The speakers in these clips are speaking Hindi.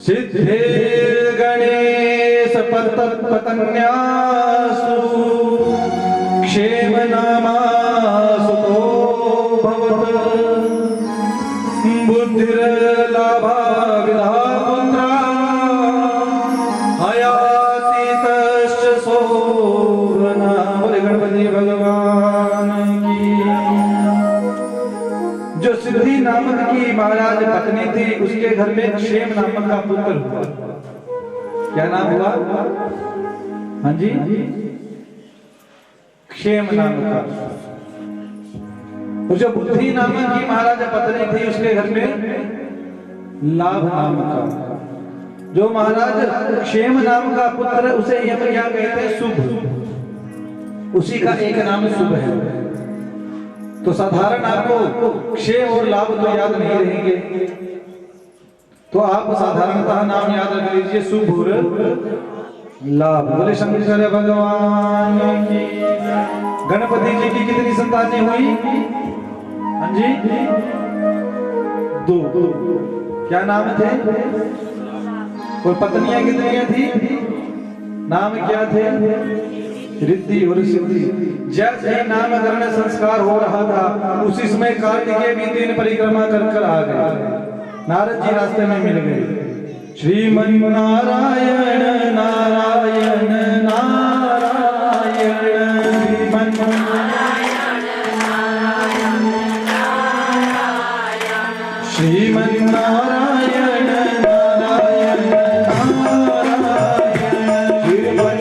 सिद्धिर्गणेश पतन्यासु क्षेम नामासुतो भवत् बुद्धिर्लाभा विधापुत्रा हयातीतश्च शोभना। बोले गणपति भगवान की। जो सिद्धि नामक की महाराज पत्नी थी, उसके घर में क्षेम नामक का पुत्र हुआ। क्या नाम हुआ? हाँ जी, क्षेम नाम का। और जो बुद्धि नामक की महाराज पत्नी थी, उसके घर में लाभ नाम का। जो महाराज क्षेम नाम का पुत्र, उसे यम क्या कहते हैं? शुभ। उसी का एक नाम शुभ है। तो साधारण आपको क्षेम और लाभ तो याद नहीं रहेंगे, तो आप साधारणतः नाम याद रख लीजिए, शुभ और लाभ। बोले शंकर भगवान की। गणपति जी की कितनी संतानें हुई? हाँ जी, दो। क्या नाम थे? और पत्नियां कितनी थी? नाम क्या थे? रिद्धि और सिद्धि। जैसे ही नामकरण संस्कार हो रहा था, उसी समय कार्तिकेय भी 3 परिक्रमा कर आ गए। नारद जी रास्ते में मिल गए। श्रीमन नारायण नारायण नारायण, श्रीमन नारायण नारायण नारायण, श्रीमन नारायण नारायण नारायण, श्रीमन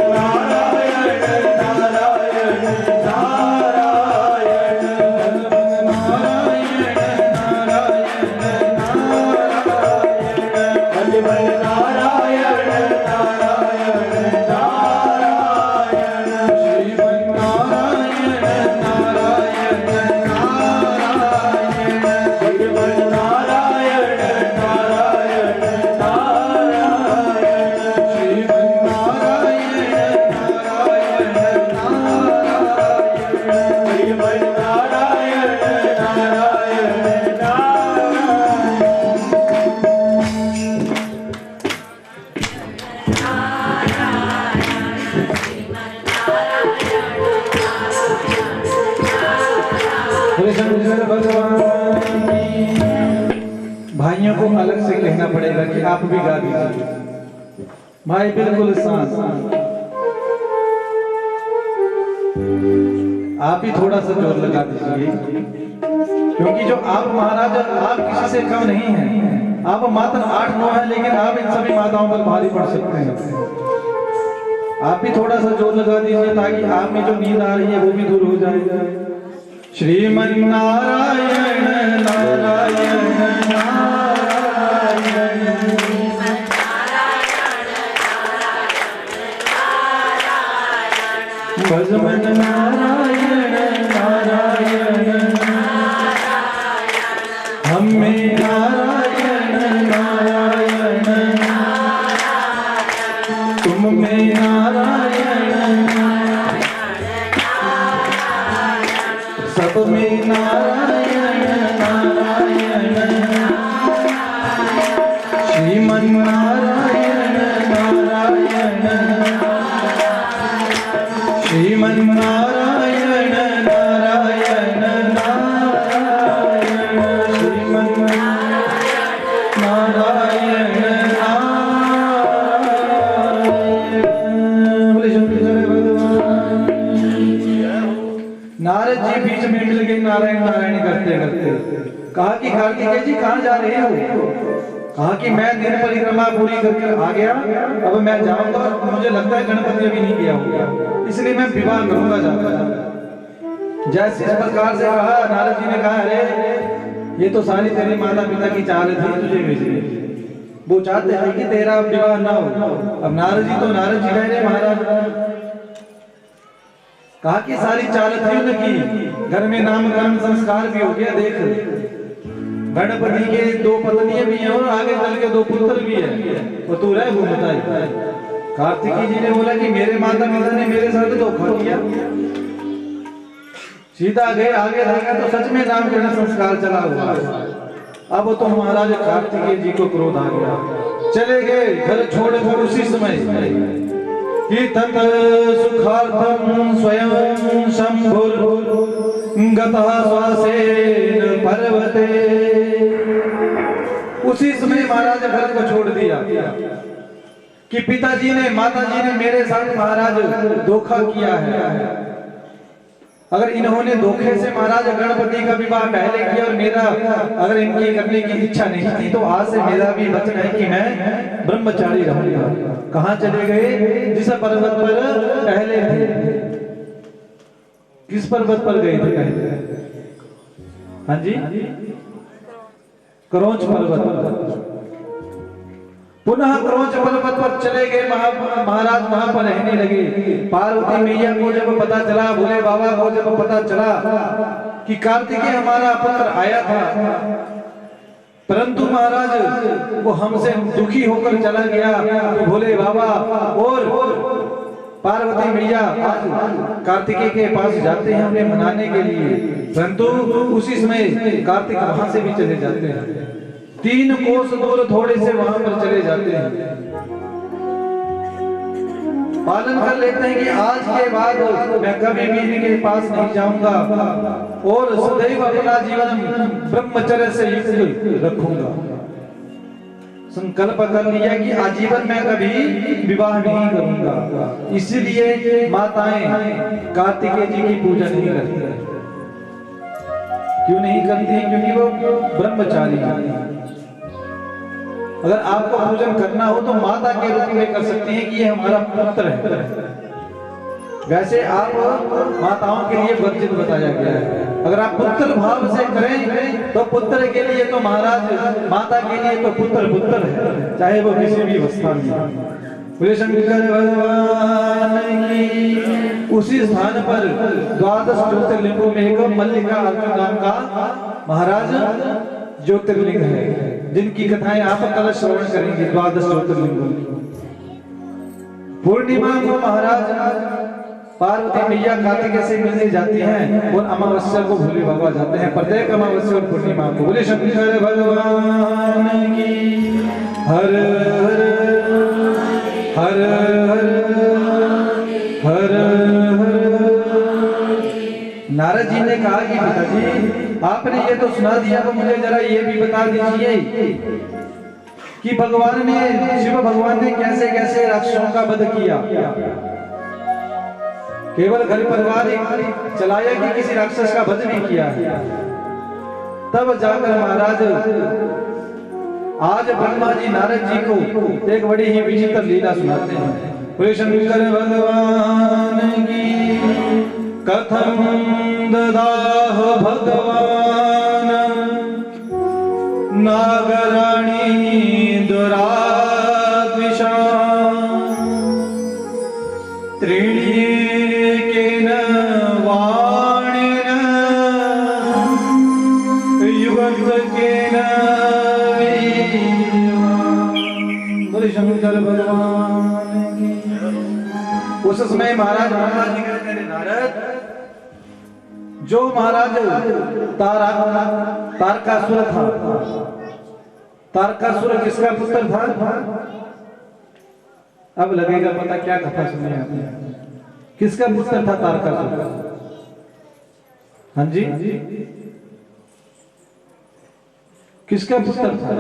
नारायण नारायण नारायण, नारायण नारायण भाइयों को अलग से कहना पड़ेगा कि आप भी गा दीजिए। भाई बिल्कुल शांत, आप ही थोड़ा सा जोर लगा दीजिए, क्योंकि जो आप महाराज, आप किसी से कम नहीं हैं। आप मात्र 8-9 है, लेकिन आप इन सभी माताओं पर भारी पड़ सकते हैं। आप भी थोड़ा सा जोर लगा दीजिए, ताकि आप में जो नींद आ रही है वो भी दूर हो जाएगा। श्रीमन नारायण नारायण नारायण, भजमन नारायण नारायण नारायण, हमें नारायण नारायण नारायण, तुम में नारायण सब में नारायण नारायण, श्रीमन नारायण नारायण, श्रीमन नारायण नारायण नारायण, श्रीमन नारायण नारायण। नारद जी बीच में मिल गए, नारायण नारायण करते करते। कहा कि कार्तिकेय जी कहाँ जा रहे हो? कहा कि मैं दिन परिक्रमा पूरी करके आ गया, अब मैं जाऊंगा। मुझे लगता है गणपति अभी नहीं गया होगा, इसलिए मैं विवाह करूंगा जाकर। जैसे इस प्रकार से कहा, नारद जी ने कहा, अरे ये तो सारी तेरी माता पिता की चाल थी, तुझे भेजने। वो चाहते थे कि तेरा विवाह ना हो। अब नारद जी तो नारद जी कह रहे महाराज। कहा कि सारी चाल थी उनकी, घर में नामकरण संस्कार भी हो गया। देख, गणपति के 2 पत्नियां भी हैं और आगे चल के 2 पुत्र भी है, और तू रह घूमता है। कार्तिकी जी ने बोला कि मेरे माता पिता ने मेरे साथ धोखा किया। सीता गए, आगे देखा तो सच में नामकरण संस्कार चला हुआ। अब तो महाराज कार्तिकेय जी को क्रोध आ गया। चले गए घर छोड़कर उसी समय कि तत सुखार्थम स्वयं शंभुर गतः श्वासेन पर्वते। उसी समय महाराज घर को छोड़ दिया कि पिताजी ने माताजी ने मेरे साथ महाराज धोखा किया है। अगर इन्होंने धोखे से महाराज गणपति का विवाह पहले किया और मेरा अगर इनकी करने की इच्छा नहीं थी तो आज से मेरा भी वचन है कि मैं ब्रह्मचारी रहूंगा। कहाँ चले गए? जिस पर्वत पर पहले थे। किस पर्वत पर गए थे पहले? हाँ जी, क्रोंच पर्वत पर। पुनः क्रोंच पर्वत पर चले गए महाराज, वहां पर रहने लगे। पार्वती मैया को जब पता चला, भोले बाबा को जब पता चला कि कार्तिकेय हमारा पुत्र आया था, परंतु महाराज वो हमसे दुखी होकर चला गया, तो भोले बाबा और पार्वती मैया आज कार्तिकेय के पास जाते हैं उन्हें मनाने के लिए, परंतु उसी समय कार्तिक वहां से भी चले जाते हैं। 3 कोस दूर थोड़े से वहां पर चले जाते हैं, पालन कर लेते हैं कि आज के बाद मैं कभी भी इनके पास नहीं जाऊंगा और सदैव अपना जीवन ब्रह्मचर्य से युक्त रखूंगा। संकल्प कर लिया कि आजीवन मैं कभी विवाह नहीं करूंगा। इसीलिए माताएं कार्तिकेय जी की पूजा नहीं करती। क्यों नहीं करती? क्योंकि वो ब्रह्मचारी है। अगर आपको पूजन करना हो तो माता के रूप में कर सकते हैं कि ये हमारा पुत्र है। वैसे आप माताओं के लिए वर्जित बताया गया है। अगर आप पुत्र भाव से करें तो पुत्र के लिए तो महाराज, माता के लिए तो पुत्र पुत्र है, चाहे वो किसी भी अवस्था में हो। शंकर भगवान की उसी स्थान पर 12 ज्योतिर्लिंगों में एक मल्लिका अर्जुन नाम का महाराज ज्योतिर्लिंग है, जिनकी कथाएं आप कल श्रवण करेंगे। 12 ज्योतिर्लिंगों की पूर्णिमा को महाराज पार्वती मैया कार्तिकेय से मिलने जाती हैं और अमावस्या को भोले बाबा जाते हैं। प्रत्येक अमावस्या और पूर्णिमा को। बोले शंकर भगवान की हर हर हर हर। नारद जी ने कहा कि पिताजी आपने ये तो सुना दिया, तो मुझे जरा ये भी बता दीजिए कि भगवान ने, शिव भगवान ने कैसे कैसे राक्षसों का वध किया। केवल घर परिवार चलाया कि किसी राक्षस का वध भी किया है। तब जाकर महाराज आज ब्रह्मा जी नारद जी को एक bड़ी ही विचित्र लीला सुनाते हैं। बोले शंकर भगवान की कथम ददाह भगवान नागराणी दुराद्विषा त्रीणीकेन वाणेन युगत्केन बोले शंकर भगवान की। उस समय महाराज ब्रह्मा जी कहते हैं नारद, जो महाराज तारकासुर था, तारकासुर किसका पुत्र था? अब लगेगा पता क्या कथा सुनी आपने। किसका पुत्र था तारकासुर? हाँ जी, किसका पुत्र था?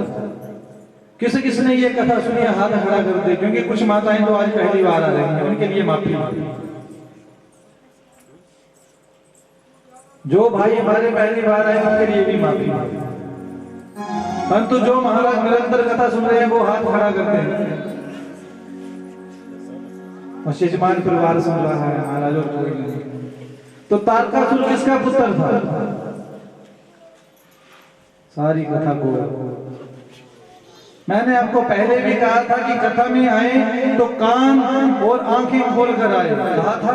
किसने ये कथा सुनी? हाथ खड़ा कर दे, क्योंकि कुछ माताएं तो आज पहली बार आ रही हैं, उनके लिए माफी। जो भाई हमारे पहली बार आए उनके लिए भी माफी। परंतु जो महाराज निरंतर कथा सुन रहे हैं वो हाथ खड़ा करते हैं। और शेषमान परिवार सुन रहा है महाराज और कोई नहीं। तो तारकासुर किसका पुत्र था? सारी कथा को मैंने आपको पहले भी कहा था कि कथा में आए तो कान और आंखें खोल कर आए। कहा था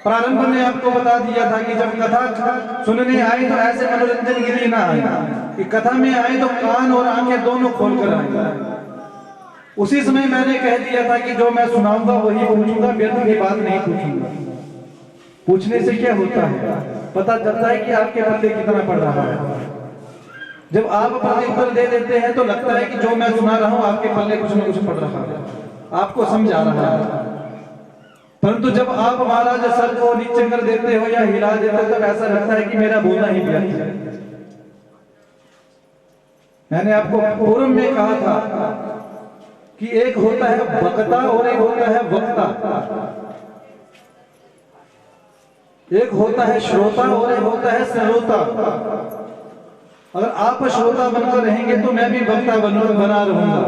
प्रारंभ में आपको बता दिया था कि जब कथा सुनने आए तो ऐसे मनोरंजन के लिए ना आए, कि कथा में आए तो कान और आंखें दोनों खोल कर आए। उसी समय मैंने कह दिया था कि जो मैं सुनाऊंगा वही पूछूंगा, व्यर्थ की बात नहीं पूछूंगा। पूछने से क्या होता है? पता चलता है कि आपके पल्ले कितना पड़ रहा है। जब आप उत्तर दे देते हैं तो लगता है कि जो मैं सुना रहा हूं आपके पल्ले कुछ न कुछ पड़ रहा है, आपको समझ आ रहा है। परंतु जब आप महाराज सर को नीचे कर देते हो या हिला देते हो तब ऐसा लगता है कि मेरा बोलना ही व्यर्थ है। मैंने आपको पूर्व में कहा था कि एक होता है वक्ता और एक होता है वक्ता, एक होता है श्रोता और एक होता है श्रोता। अगर आप श्रोता बनकर रहेंगे तो मैं भी वक्ता बना रहूंगा।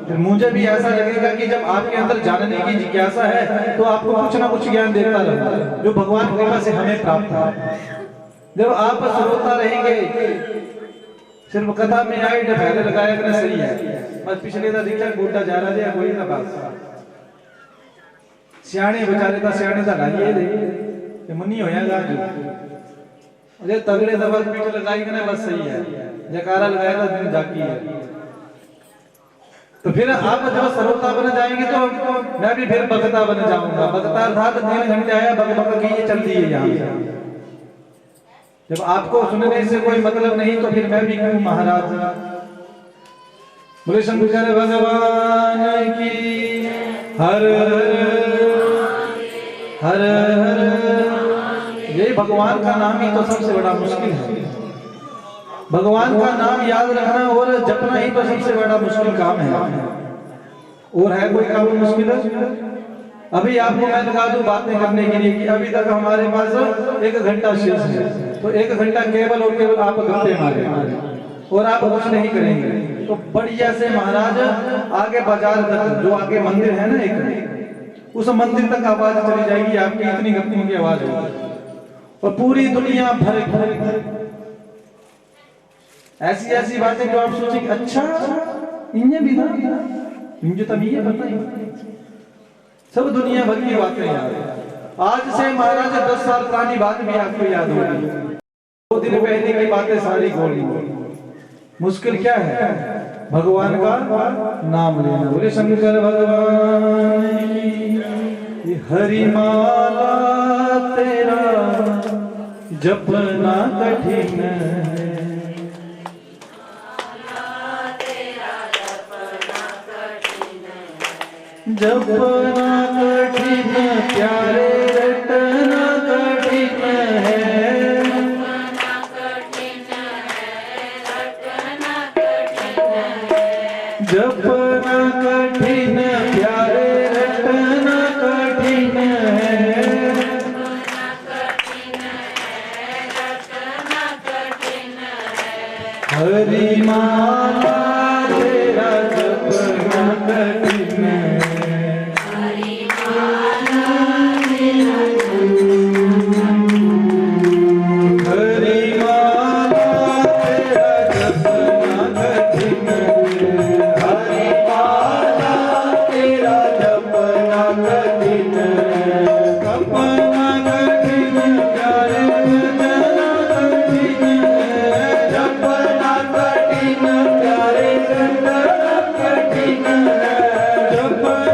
फिर मुझे भी ऐसा लगेगा कि जब आपके अंदर जानने की जिज्ञासा है तो आपको कुछ ना कुछ ज्ञान देता रहूंगा जो भगवान की कृपा से हमें प्राप्त है। जब आप श्रोता रहेंगे, सिर्फ कथा में आए पहले लगाया कि सही है, बस पिछले का दीक्षा बूटा जा रहा है कोई ना बात सियाने बेचारे का सियाने का लाइए दे मुन्नी होयागा जो अरे तगड़े दबल पीठ लगाई कि बस सही है, जयकारा लगाया था दिन जाकी है। तो फिर आप जब श्रोता बन जाएंगे तो मैं भी फिर भक्ता बन जाऊंगा। भक्ता अर्थात 3 घंटे आया बक की ये चलती है यहाँ से। जब आपको सुनने से कोई मतलब नहीं तो फिर मैं भी क्यों महाराज। बोले शंकर भगवान की हर हर हर। ये भगवान का नाम ही तो सबसे बड़ा मुश्किल है। भगवान का नाम याद रखना और जपना ही तो सबसे बड़ा मुश्किल काम है। और है कोई काम मुश्किल है? अभी आपको मैं लगा दूं बातें करने के लिए कि अभी तक हमारे पास 1 घंटा शेष है, तो 1 घंटा केवल और केवल आप गप्पे मारे और आप कुछ नहीं करेंगे। तो बढ़िया से महाराज आगे बाजार तक जो आगे मंदिर है ना एक, उस मंदिर तक आवाज चली जाएगी आपकी, इतनी गप्पों की आवाज होगी और पूरी दुनिया भर ऐसी ऐसी बातें जो आप सोचेंगे अच्छा इन्हें भी ना इनके तब ये पता ही सब दुनिया भर की बातें याद। आज से महाराज 10 साल पुरानी बात भी आपको याद होगी, 2 दिन पहले की बातें सारी गोली। मुश्किल क्या है? भगवान का नाम लेना। बोले शंकर भगवान की हरि माला तेरा जपना कठिन है, जपना कठिन प्यारे रटना कठिन है, जपना कठिन प्यारे रटना कठिन है, हरि माला तेरा जपना कठिन है। जपना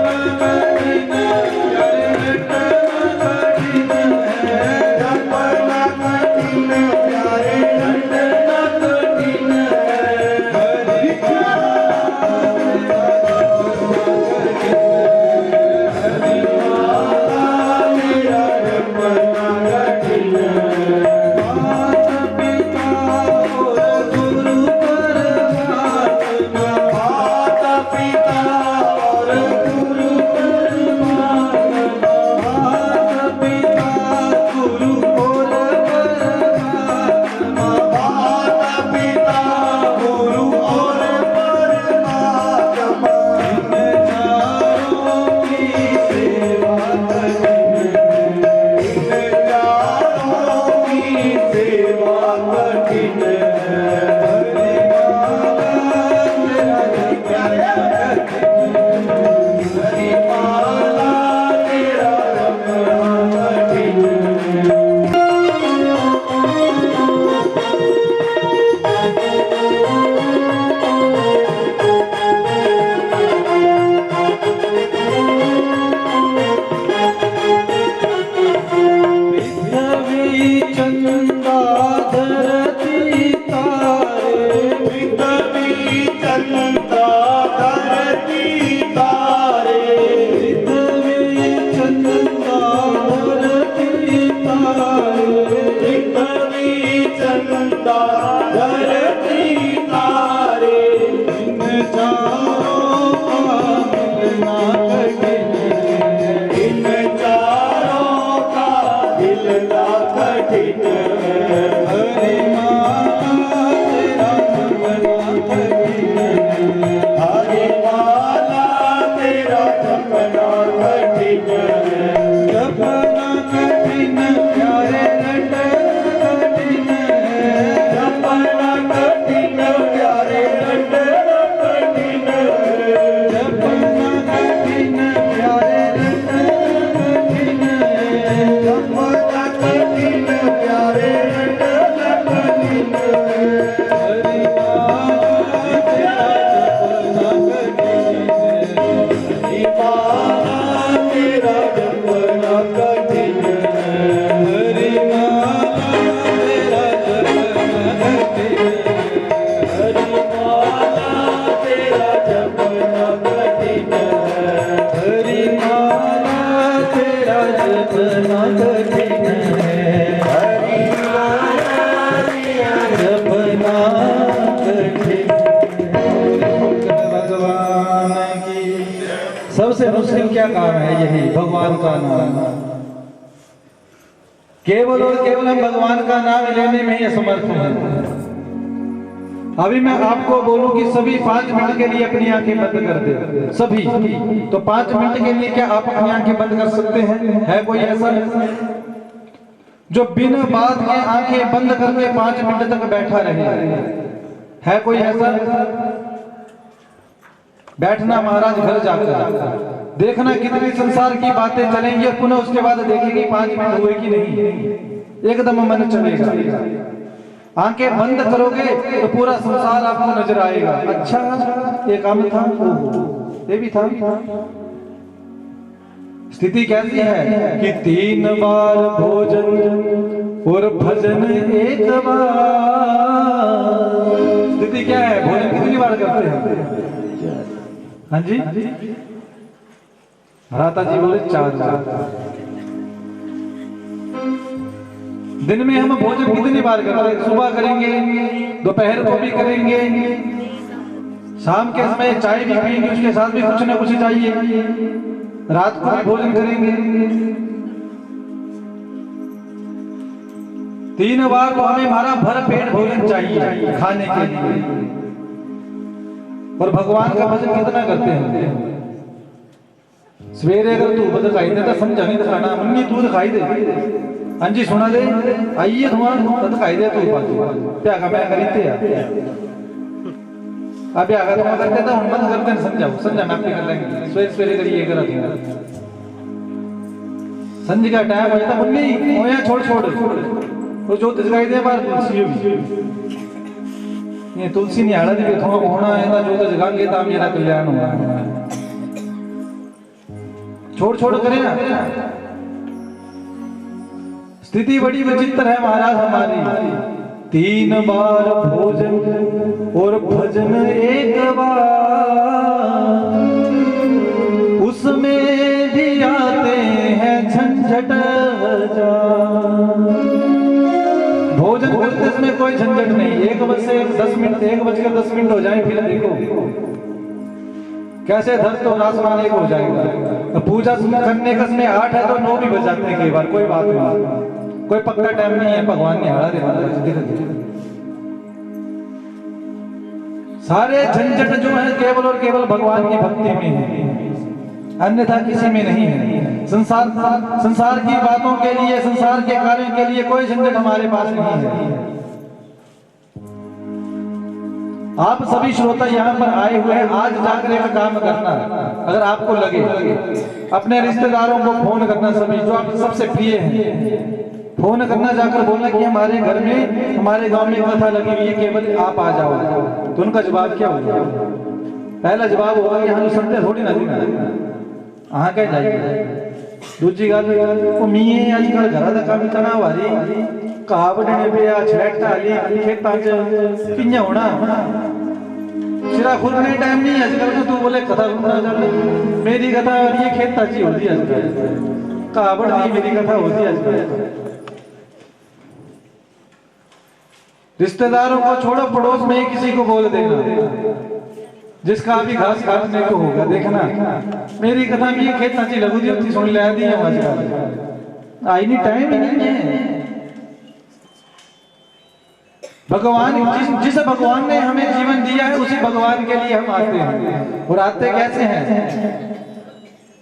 कठिन है, जपना कठिन प्यारे रट कठिन है, जपना कठिन प्यारे रट कठिन है, जपना कठिन प्यारे रट कठिन है, जपना कठिन प्यारे रट कठिन है, हरि माला तेरा जपना कठिन है, दीवाना तेरा जपना कठिन है, हरि माला तेरा जपना कठिन है, हरि माला तेरा जपना कठिन है, हरि माला तेरा जपना कठिन है, हरि माला तेरा जपना कठिन है। भगवान की सबसे मुश्किल क्या काम है? यही भगवान का नाम। केवल और केवल हम भगवान का नाम लेने में ही असमर्थ हैं। अभी मैं आपको बोलूं कि सभी 5 मिनट के लिए अपनी आंखें बंद कर दे, सभी। तो 5 मिनट के लिए क्या आप अपनी आंखें बंद कर सकते हैं? है कोई ऐसा जो बिना बात के आंखें बंद करके 5 मिनट तक बैठा रहे? है कोई ऐसा? बैठना महाराज घर जाकर देखना कितनी संसार की बातें चलेंगी और पुनः उसके बाद देखेंगे 5 मिनट हुए कि नहीं। एकदम मन चलेगा। आंखें बंद करोगे तो पूरा संसार आपको नजर आएगा। अच्छा ये काम था, ये भी था। स्थिति कैसी है कि 3 बार भोजन और भजन 1 बार। स्थिति क्या है? भोजन कितनी बार करते हैं? हाँ जी, भराता जी बोले 4 बार। दिन में हम भोजन कितनी बार करते हैं? सुबह करेंगे, दोपहर को भी करेंगे, शाम के समय चाय भी पिएंगे, उसके साथ भी कुछ ना कुछ चाहिए, रात को भी भोजन करेंगे। 3 बार तो हमें हमारा भर पेट भोजन चाहिए खाने के लिए। और भगवान का भजन कितना करते हैं? सवेरे अगर तू दिखाई दे तो समझा नहीं दिखाना, मम्मी तू दिखाई दे, हाँ जी सुना दे, आइए धुआं दिखाई दे तू क्या का मैं खरीदते हैं अभी अगर तुम करते तो हम मत करते समझाओ, समझा मैं आपके कर लेंगे। सवेरे सवेरे करिए करा दूंगा, संज का टाइम होता मुन्नी होया छोड़ छोड़ तो जो दिखाई दे बार तुलसी भी ये तुलसी नहीं हड़ा दी थोड़ा होना है ना, जो तो जगाएंगे तो मेरा कल्याण होगा। छोड़ छोड़ करें ना। स्थिति बड़ी विचित्र है महाराज हमारी। 3 बार भोजन और भजन 1 बार, उसमें भी आते हैं झंझट भोजन करते इसमें कोई झंझट नहीं। 1 बज से 10 मिनट 1 बजकर 10 मिनट हो जाए फिर देखो कैसे धरत और आसमान एक हो जाएगा। पूजा करने का समय 8 है तो 9 भी बज जाते हैं कई बार, कोई बात नहीं, कोई पक्का टाइम नहीं है, भगवान ने हारा दे। सारे झंझट जो है केवल और केवल भगवान की भक्ति में है, अन्यथा किसी में नहीं है। संसार की बातों के लिए, संसार के कार्यों के लिए कोई झंझट हमारे पास नहीं है। आप सभी श्रोता यहाँ पर आए हुए हैं, आज जाकर एक काम करना, अगर आपको लगे अपने रिश्तेदारों को फोन करना, सभी जो आप सबसे प्रिय हैं फोन करना, जाकर बोलना कि हमारे घर में हमारे गांव में कथा लगी हुई है, केवल आप आ जाओ। तो उनका जवाब क्या होगा? पहला जवाब होगा कि हाँ सत्य थोड़ी ना देना, हाँ कह जाएगी। दूसरी गल मीए आजकल घर का काम इतना भारी घा बढ़ने पे छलैटा आली खेतों च कियां होना, सिरा खुलने टाइम नहीं आजकल। तो तू बोले कथा सुनना चल, मेरी कथा ये खेतों च होती है आजकल, घा बढ़ती मेरी कथा होती है आजकल। रिश्तेदारों को छोड़ो, पड़ोस में ही किसी को बोल देना जिसका अभी घास काटने को होगा, देखना मेरी कथा भी ये खेत अच्छी लगू थी सुन लिया दी आई नहीं, टाइम ही नहीं है। भगवान जिस भगवान ने हमें जीवन दिया है उसी भगवान के लिए हम आते हैं। और आते कैसे हैं?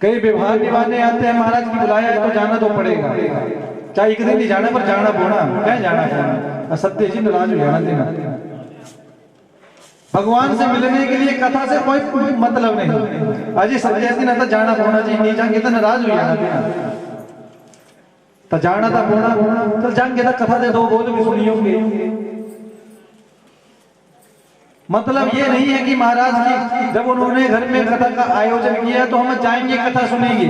कई व्यवहार निभाने आते हैं महाराज की बुलाया है तो जाना तो पड़ेगा, चाहे एक दिन नहीं जाना पर जाना पड़ना, क्या जाना पड़ना। सत्य जी नाराज हो जाना देना। भगवान से मिलने के लिए कथा से कोई मतलब नहीं। अजय सत्य दिन आता जाना पड़ना चाहिए, नहीं जाएंगे तो नाराज हो जाना देना। तो जाना था पड़ना तो जाएंगे तो कथा दे दो बोल भी सुनियोगे। मतलब ये नहीं है कि महाराज की जब उन्होंने घर में कथा का आयोजन किया तो हम जाएंगे कथा सुनेंगे।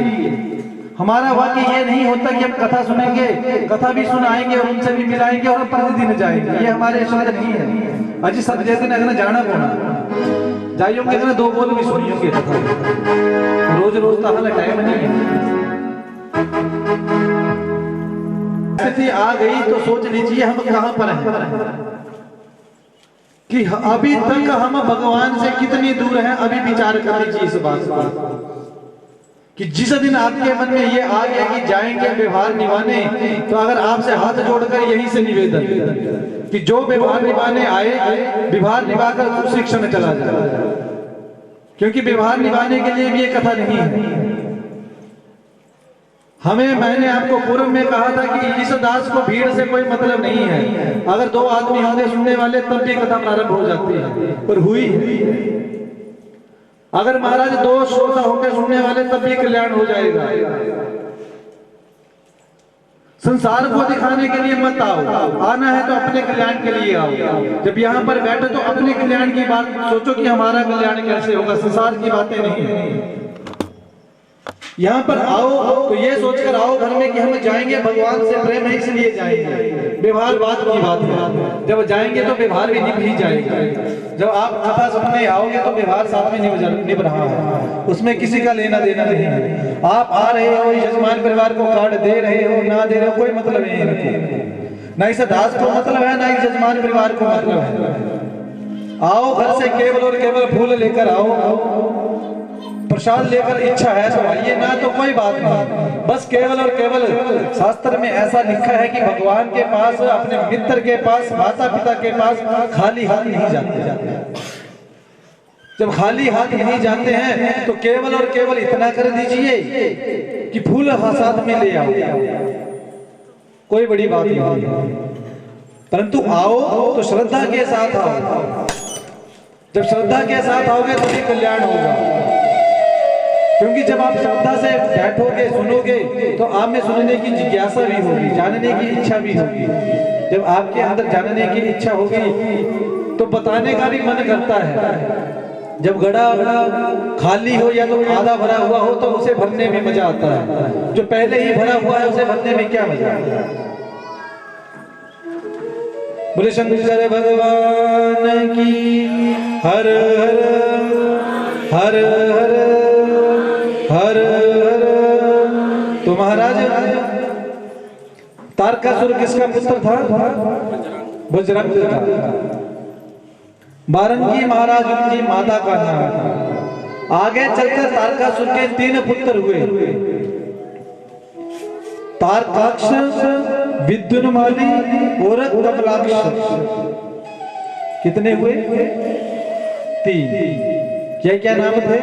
हमारा वाक्य ये नहीं होता कि हम कथा सुनेंगे, कथा भी सुनाएंगे और उनसे भी मिलाएंगे और प्रतिदिन जाएंगे, ये हमारे शब्द नहीं है। अजी सब जैसे अगर जाना पड़ना जाइयोगे अगर दो बोल भी सुनियोगे कथा, रोज रोज तो हमारा टाइम नहीं है। स्थिति आ गई तो सोच लीजिए हम कहां पर हैं, कि अभी तक हम भगवान से कितनी दूर हैं। अभी विचार कर लीजिए इस बात पर कि जिस दिन आपके मन में ये आ गया कि जाएंगे व्यवहार निभाने, तो अगर आपसे हाथ जोड़कर यही से निवेदन कि जो व्यवहार निभाने आए व्यवहार निभाकर दूसरी क्षण चला जाए, क्योंकि व्यवहार निभाने के लिए भी ये कथा नहीं है। मैंने आपको पूर्व में कहा था कि इस दास को भीड़ से कोई मतलब नहीं है। अगर दो आदमी होंगे सुनने वाले तब भी कथा प्रारंभ हो जाती है, पर हुई है। अगर महाराज दो श्रोता होकर सुनने वाले तब भी कल्याण हो जाएगा। संसार को दिखाने के लिए मत आओ, आना है तो अपने कल्याण के लिए आओ। जब यहाँ पर बैठे तो अपने कल्याण की बात सोचो कि हमारा कल्याण कैसे होगा, संसार की बातें नहीं। यहाँ पर आओ तो ये सोचकर आओ घर में कि हम जाएंगे भगवान से प्रेम है इसलिए जाएंगे। व्यवहार बात की बात है, जब जाएंगे तो व्यवहार भी निभ ही जाएगा। जब आप कथा सुनने आओगे तो व्यवहार साथ में निभ रहा है, उसमें किसी का लेना देना नहीं है। आप आ रहे हो यजमान परिवार को कार्ड दे रहे हो ना दे रहे हो कोई मतलब नहीं है, ना इस दास को मतलब है ना इस यजमान परिवार को मतलब है। आओ घर से केवल और केवल फूल लेकर आओ, प्रसाद लेकर इच्छा है तो आइए, ना तो कोई बात नहीं। बस केवल और केवल शास्त्र में ऐसा लिखा है कि भगवान के पास, अपने मित्र के पास, माता पिता के पास खाली हाथ नहीं जाते। जब खाली हाथ नहीं जाते हैं तो केवल और केवल इतना कर दीजिए कि फूल साथ में ले आओ, कोई बड़ी बात नहीं। परंतु आओ तो श्रद्धा के साथ आओ। जब श्रद्धा के साथ आओगे तभी कल्याण होगा, क्योंकि जब आप श्रद्धा से बैठोगे सुनोगे तो आप में सुनने की जिज्ञासा भी होगी, जानने की इच्छा भी होगी। जब आपके अंदर जानने की इच्छा होगी तो बताने का भी मन करता है। जब घड़ा खाली हो या तो आधा भरा हुआ हो तो उसे भरने में मजा आता है, जो पहले ही भरा हुआ है उसे भरने में क्या मजा आता है। बोले शंकर भगवान की हर हर हर हर हर हर। तो महाराज तारकासुर किसका पुत्र था? बजरंग था। बारंगी महाराज उनकी माता का नाम था। आगे चलकर तारकासुर के 3 पुत्र हुए, तारकाक्ष, विद्युन्माली और कमलाक्ष। कितने हुए? 3। क्या क्या नाम थे?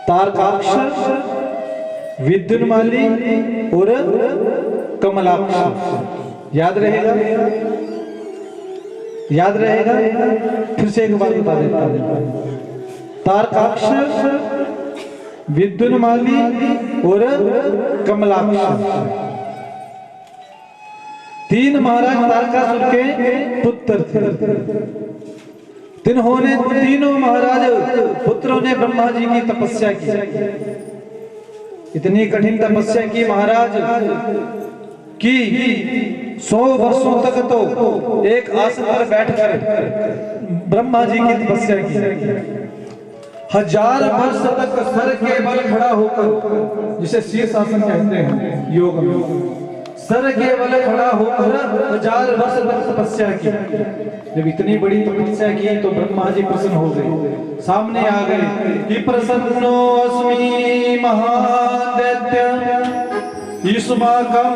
तारकाक्ष, विद्युन्माली और कमलाक्ष। याद रहेगा? याद रहेगा? फिर से एक बार बता देता हूं। तारकाक्ष, विद्युन्माली और कमलाक्ष 3 महाराज तारकासुर के पुत्र थे। तीनों महाराज पुत्रों ने ब्रह्मा जी की तपस्या की। इतनी कठिन तपस्या की महाराज कि 100 वर्षों तक तो एक आसन पर बैठकर ब्रह्मा जी की तपस्या की। 1000 वर्ष तक सर के बल खड़ा होकर, जिसे शीर्षासन कहते हैं योग में, सर के बल खड़ा होकर 1000 वर्ष तक तपस्या की। जब इतनी बड़ी तपस्या की तो ब्रह्मा जी प्रसन्न हो गए, सामने आ गए कि प्रसन्नो अस्मि महादैत्य युष्माकं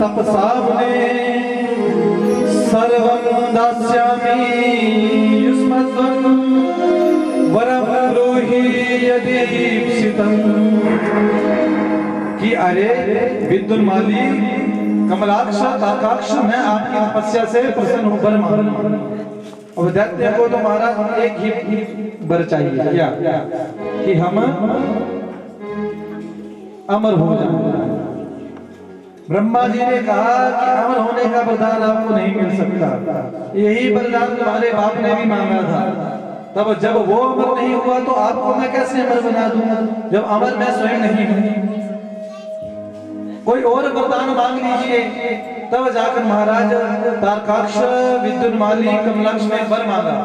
तपसा मुने सर्वं दास्यामि युष्मद्वं वरम ब्रूहि यदि दीप्सितम् कि अरे विद्युन्माली कमलाक्ष ताकाक्ष, मैं आपकी तपस्या से प्रसन्न हूं, वर मांगू। और दैत्य को तो महाराज एक ही वर चाहिए, क्या कि हम अमर हो जाएं। ब्रह्मा जी ने कहा कि अमर होने का वरदान आपको नहीं मिल सकता, यही वरदान तुम्हारे बाप ने भी मांगा था। तब जब वो अमर नहीं हुआ तो आपको मैं कैसे अमर बना दूंगा, जब अमर मैं स्वयं नहीं हूं। कोई और वरदान मांग लीजिए। तब जाकर महाराज तारकाक्ष, विद्युन्माली, कमलाक्ष ने वर मांगा।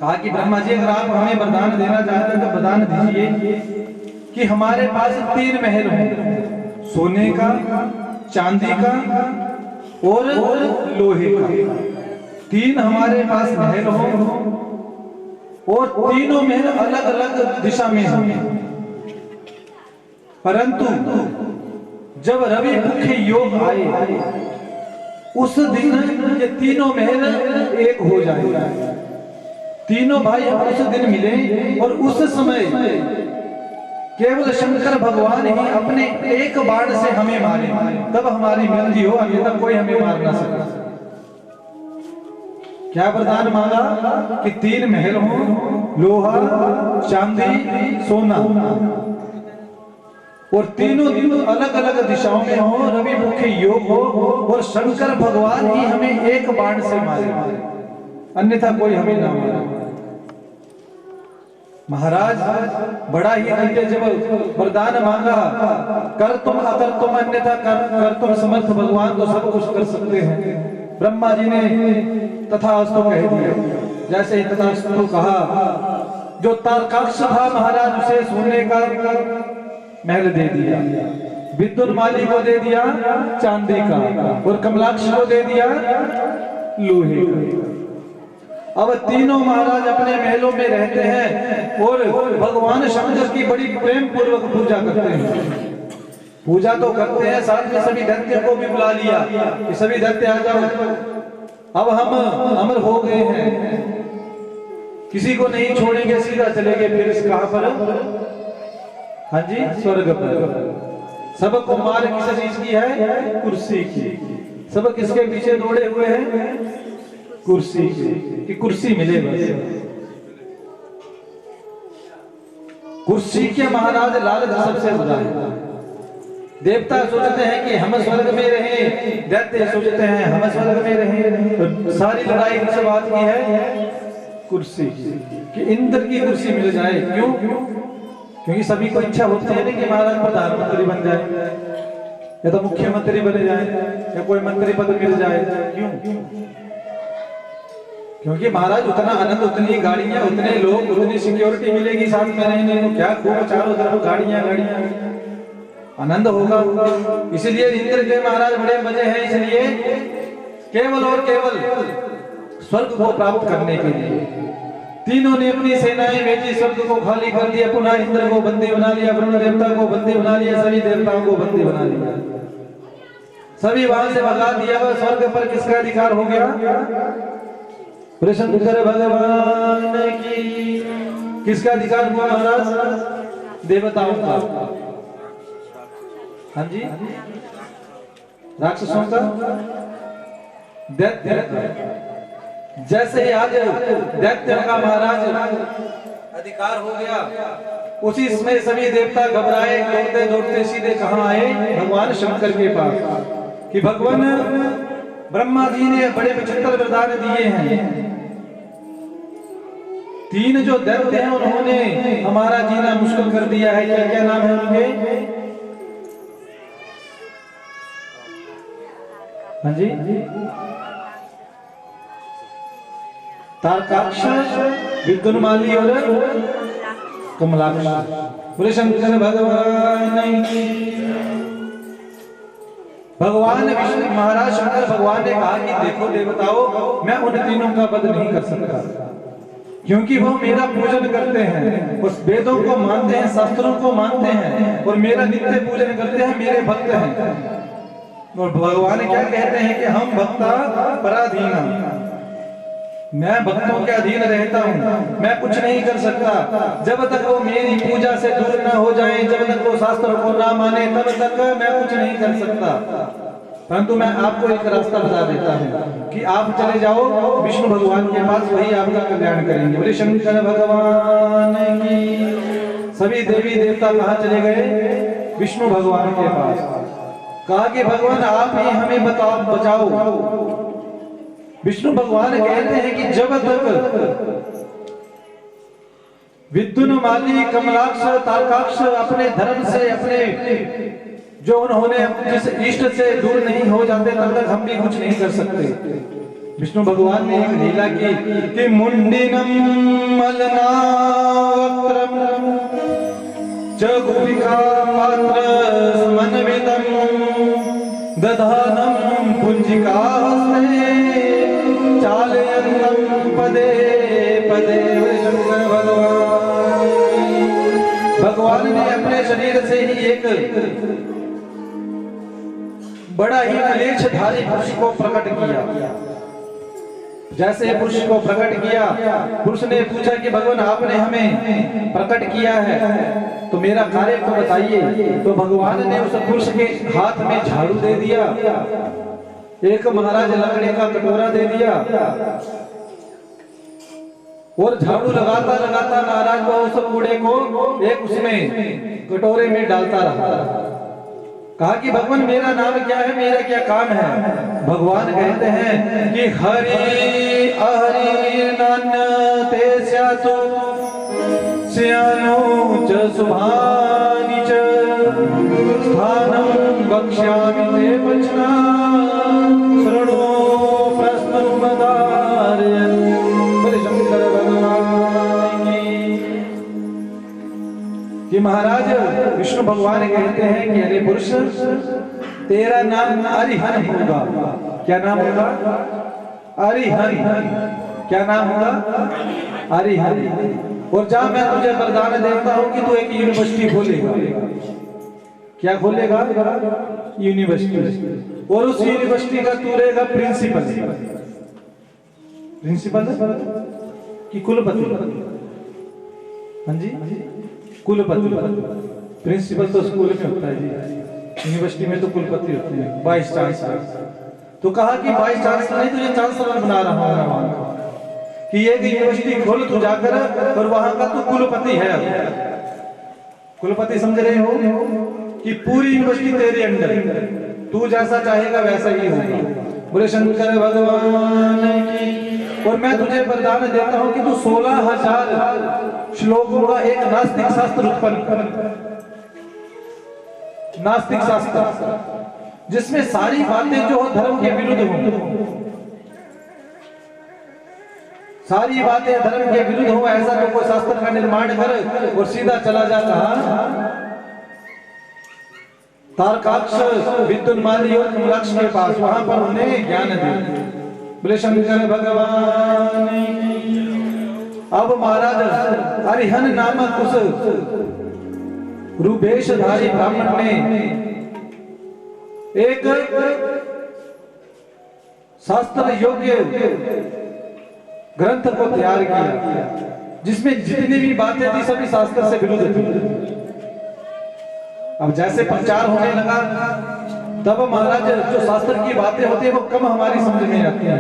कहा कि ब्रह्मा जी अगर आप हमें वरदान देना चाहते हैं तो वरदान दीजिए कि हमारे पास 3 महल हों, सोने का, चांदी का और लोहे का। 3 हमारे पास महल हों और तीनों महल अलग अलग दिशा में हों। परंतु जब रवि मुख्य योग आए उस दिन ये तीनों महल एक हो जाएगा। तीनों भाई उस दिन मिले और उस समय केवल शंकर भगवान ही अपने एक बाण से हमें मारे, तब हमारी मृत्यु हो, अन्यथा कोई हमें मार ना सके। क्या वरदान मांगा कि 3 महल हो, लोहा, चांदी, सोना, और तीनों अलग अलग दिशाओं में हो, रवि मुख्य योग हो और शंकर भगवान ही हमें एक बाण से मारे, अन्यथा कोई हमें ना मारे। महाराज बड़ा ही अन्य जब वरदान मांगा, कर तुम अगर तुम अन्यथा कर तुम समर्थ भगवान तो सब कुछ कर सकते हैं। ब्रह्मा जी ने तथास्तु कह दिया। जैसे ही तथास्तु कहा, जो तारकाक्ष था महाराज उसे सोने का महल दे दिया, विद्युन्माली को दे दिया चांदी का और कमलाक्ष को दे दिया लोहे का। अब तीनों महाराज अपने महलों में रहते हैं और भगवान शंकर की बड़ी प्रेम पूर्वक पूजा करते हैं। पूजा तो करते हैं, साथ में सभी दैत्य को भी बुला लिया कि सभी दैत्य आ जाओ, अब हम अमर हो गए हैं, किसी को नहीं छोड़ेंगे, सीधा चलेंगे फिर कहां पर? हाँ जी, स्वर्ग पर। सब कुमार किस चीज की है? कुर्सी की। सब किसके पीछे दौड़े हुए हैं? कुर्सी की, कि कुर्सी मिले बस। कुर्सी के महाराज लालच सबसे बुरा है। देवता सोचते हैं कि हम स्वर्ग में रहें, दैत्य सोचते हैं हम स्वर्ग में रहें। सारी लड़ाई किस बात की है? कुर्सी की, कि इंद्र की कुर्सी मिल जाए। क्यों? क्योंकि सभी को इच्छा होती है कि महाराज प्रधानमंत्री बन जाए, या तो मुख्यमंत्री बने जाए, या कोई मंत्री पद मिल जाए। क्यों? क्योंकि महाराज उतना आनंद, उतनी गाड़ियां, उतने लोग, उतनी सिक्योरिटी मिलेगी साथ में रहने को, क्या खूब चारों तरफ गाड़ियां गाड़ियां, आनंद होगा। इसलिए इंद्र के महाराज बड़े मजे हैं, इसलिए केवल और केवल स्वर्ग को प्राप्त करने के लिए तीनों ने अपनी सेनाएं भेजी, स्वर्ग को खाली कर दिया, पुनः इंद्र को बंदी बना लिया, वरुण देवता को बंदी बना लिया, सभी देवताओं को बंदी बना लिया, सभी वहां से भगा दिया। वह स्वर्ग पर किसका अधिकार हो गया? शंकर भगवान की। किसका अधिकार हुआ महाराज? देवताओं का। हाँ जी, राक्षसों का, दैत्य का। जैसे ही आज दैत्य का महाराज अधिकार हो गया, उसी समय सभी देवता घबराए, दौड़ते दौड़ते सीधे कहां आए? भगवान शंकर के पास, कि भगवान ब्रह्मा जी ने बड़े विचित्र वरदान दिए हैं। 3 जो दैत्य हैं उन्होंने हमारा जीना मुश्किल कर दिया है। क्या क्या नाम है उनके? हाँ जी, तारकाक्ष, विद्युन्माली और कमलाक्ष। बोले शंकर भगवान की। भगवान विष्णु महाराज शंकर भगवान ने कहा कि देखो देवताओं, मैं उन तीनों का वध नहीं कर सकता, क्योंकि वो मेरा पूजन करते हैं, उस वेदों को मानते हैं, शास्त्रों को मानते हैं और मेरा नित्य पूजन करते हैं, मेरे भक्त हैं। और भगवान क्या कहते हैं कि हम भक्ता पराधीना, मैं भक्तों के अधीन रहता हूँ, मैं कुछ नहीं कर सकता। जब तक वो मेरी पूजा से दूर न हो जाए, जब तक वो शास्त्र को ना माने, तब तक मैं कुछ नहीं कर सकता। परंतु मैं आपको एक रास्ता बता देता हूँ कि आप चले जाओ विष्णु भगवान के पास, वही आपका कल्याण करेंगे। बोले शंकर भगवान की। सभी देवी देवता कहाँ चले गए? विष्णु भगवान के पास। कहा कि भगवान आप ही हमें बचाओ। विष्णु भगवान कहते हैं कि जब तक विद्युन्माली कमलाक्ष तारकाक्ष अपने धर्म से, अपने जो उन्होंने जिस इष्ट से दूर नहीं हो जाते, तब तक हम भी कुछ नहीं कर सकते। विष्णु भगवान ने एक लीला की कि मुंडिनम मलनावक्त्रम च गोपिका पात्र समन्वितम दधानम पुंजिकास्ते चालयन्तं पदे पदे। शंकर भगवान ने अपने शरीर से ही एक बड़ा ही क्लेशधारी पुरुष को प्रकट किया। जैसे पुरुष को प्रकट किया, पुरुष ने पूछा कि भगवान आपने हमें प्रकट किया है तो मेरा कार्य तो बताइए। तो भगवान ने उस पुरुष के हाथ में झाड़ू दे दिया, एक महाराज लकड़ी का कटोरा दे दिया और झाड़ू लगाता लगाता महाराज वो उस कूड़े को एक उसमें कटोरे में डालता रहा। कहा कि भगवान मेरा नाम क्या है, मेरा क्या काम है? भगवान कहते हैं कि हरि हरि नन्ते स्यासो स्यानो च सुभानि च स्थानं वक्ष्यामि ते वचना शृणु प्रश्नोपधारयन्। बोले शंकर भगवान कि महाराज विष्णु भगवान कहते हैं कि अरे पुरुष तेरा नाम अरिहन होगा। क्या नाम होगा? अरिहन। क्या नाम होगा? अरिहन। और जा मैं तुझे वरदान देता हूं कि तू एक यूनिवर्सिटी खोलेगा। क्या खोलेगा? यूनिवर्सिटी। और उस यूनिवर्सिटी का तू रहेगा प्रिंसिपल। प्रिंसिपल कि कुलपति? हाँ जी, कुलपति। प्रिंसिपल तो स्कूल में होता है जी, यूनिवर्सिटी में तो कुलपति होते हैं, वाइस चांसलर। तो कहा कि वाइस चांसलर नहीं, तुझे चांसलर बना रहा हूं मैं वहां का, कि ये यूनिवर्सिटी खोल तू जाकर और वहां का तू कुलपति है। कुलपति समझ रहे हो कि पूरी यूनिवर्सिटी तेरे अंडर, तू जैसा चाहेगा वैसा ही होगा। बोले शंकर भगवान की। और मैं तुझे वरदान देता हूं कि तू 16,000 श्लोकों का एक नास्तिक शास्त्र उत्पन्न कर। नास्तिक शास्त्र जिसमें सारी बातें जो धर्म के विरुद्ध हो, सारी बातें धर्म के विरुद्ध हो, ऐसा तो कोई शास्त्र का निर्माण कर और सीधा चला जाता तारकाक्ष विद्युन्माली और कमलाक्ष के पास, वहां पर उन्हें ज्ञान दे। बोले शंकर भगवान। अब महाराज अरिहन नामक उस रूपेशधारी ब्राह्मण ने एक शास्त्र योग्य ग्रंथ को तैयार किया जिसमें जितनी भी बातें थी सभी शास्त्र से विरुद्ध थी। अब जैसे प्रचार होने लगा तब महाराज जो शास्त्र की बातें होती है वो कम हमारी समझ में आती है,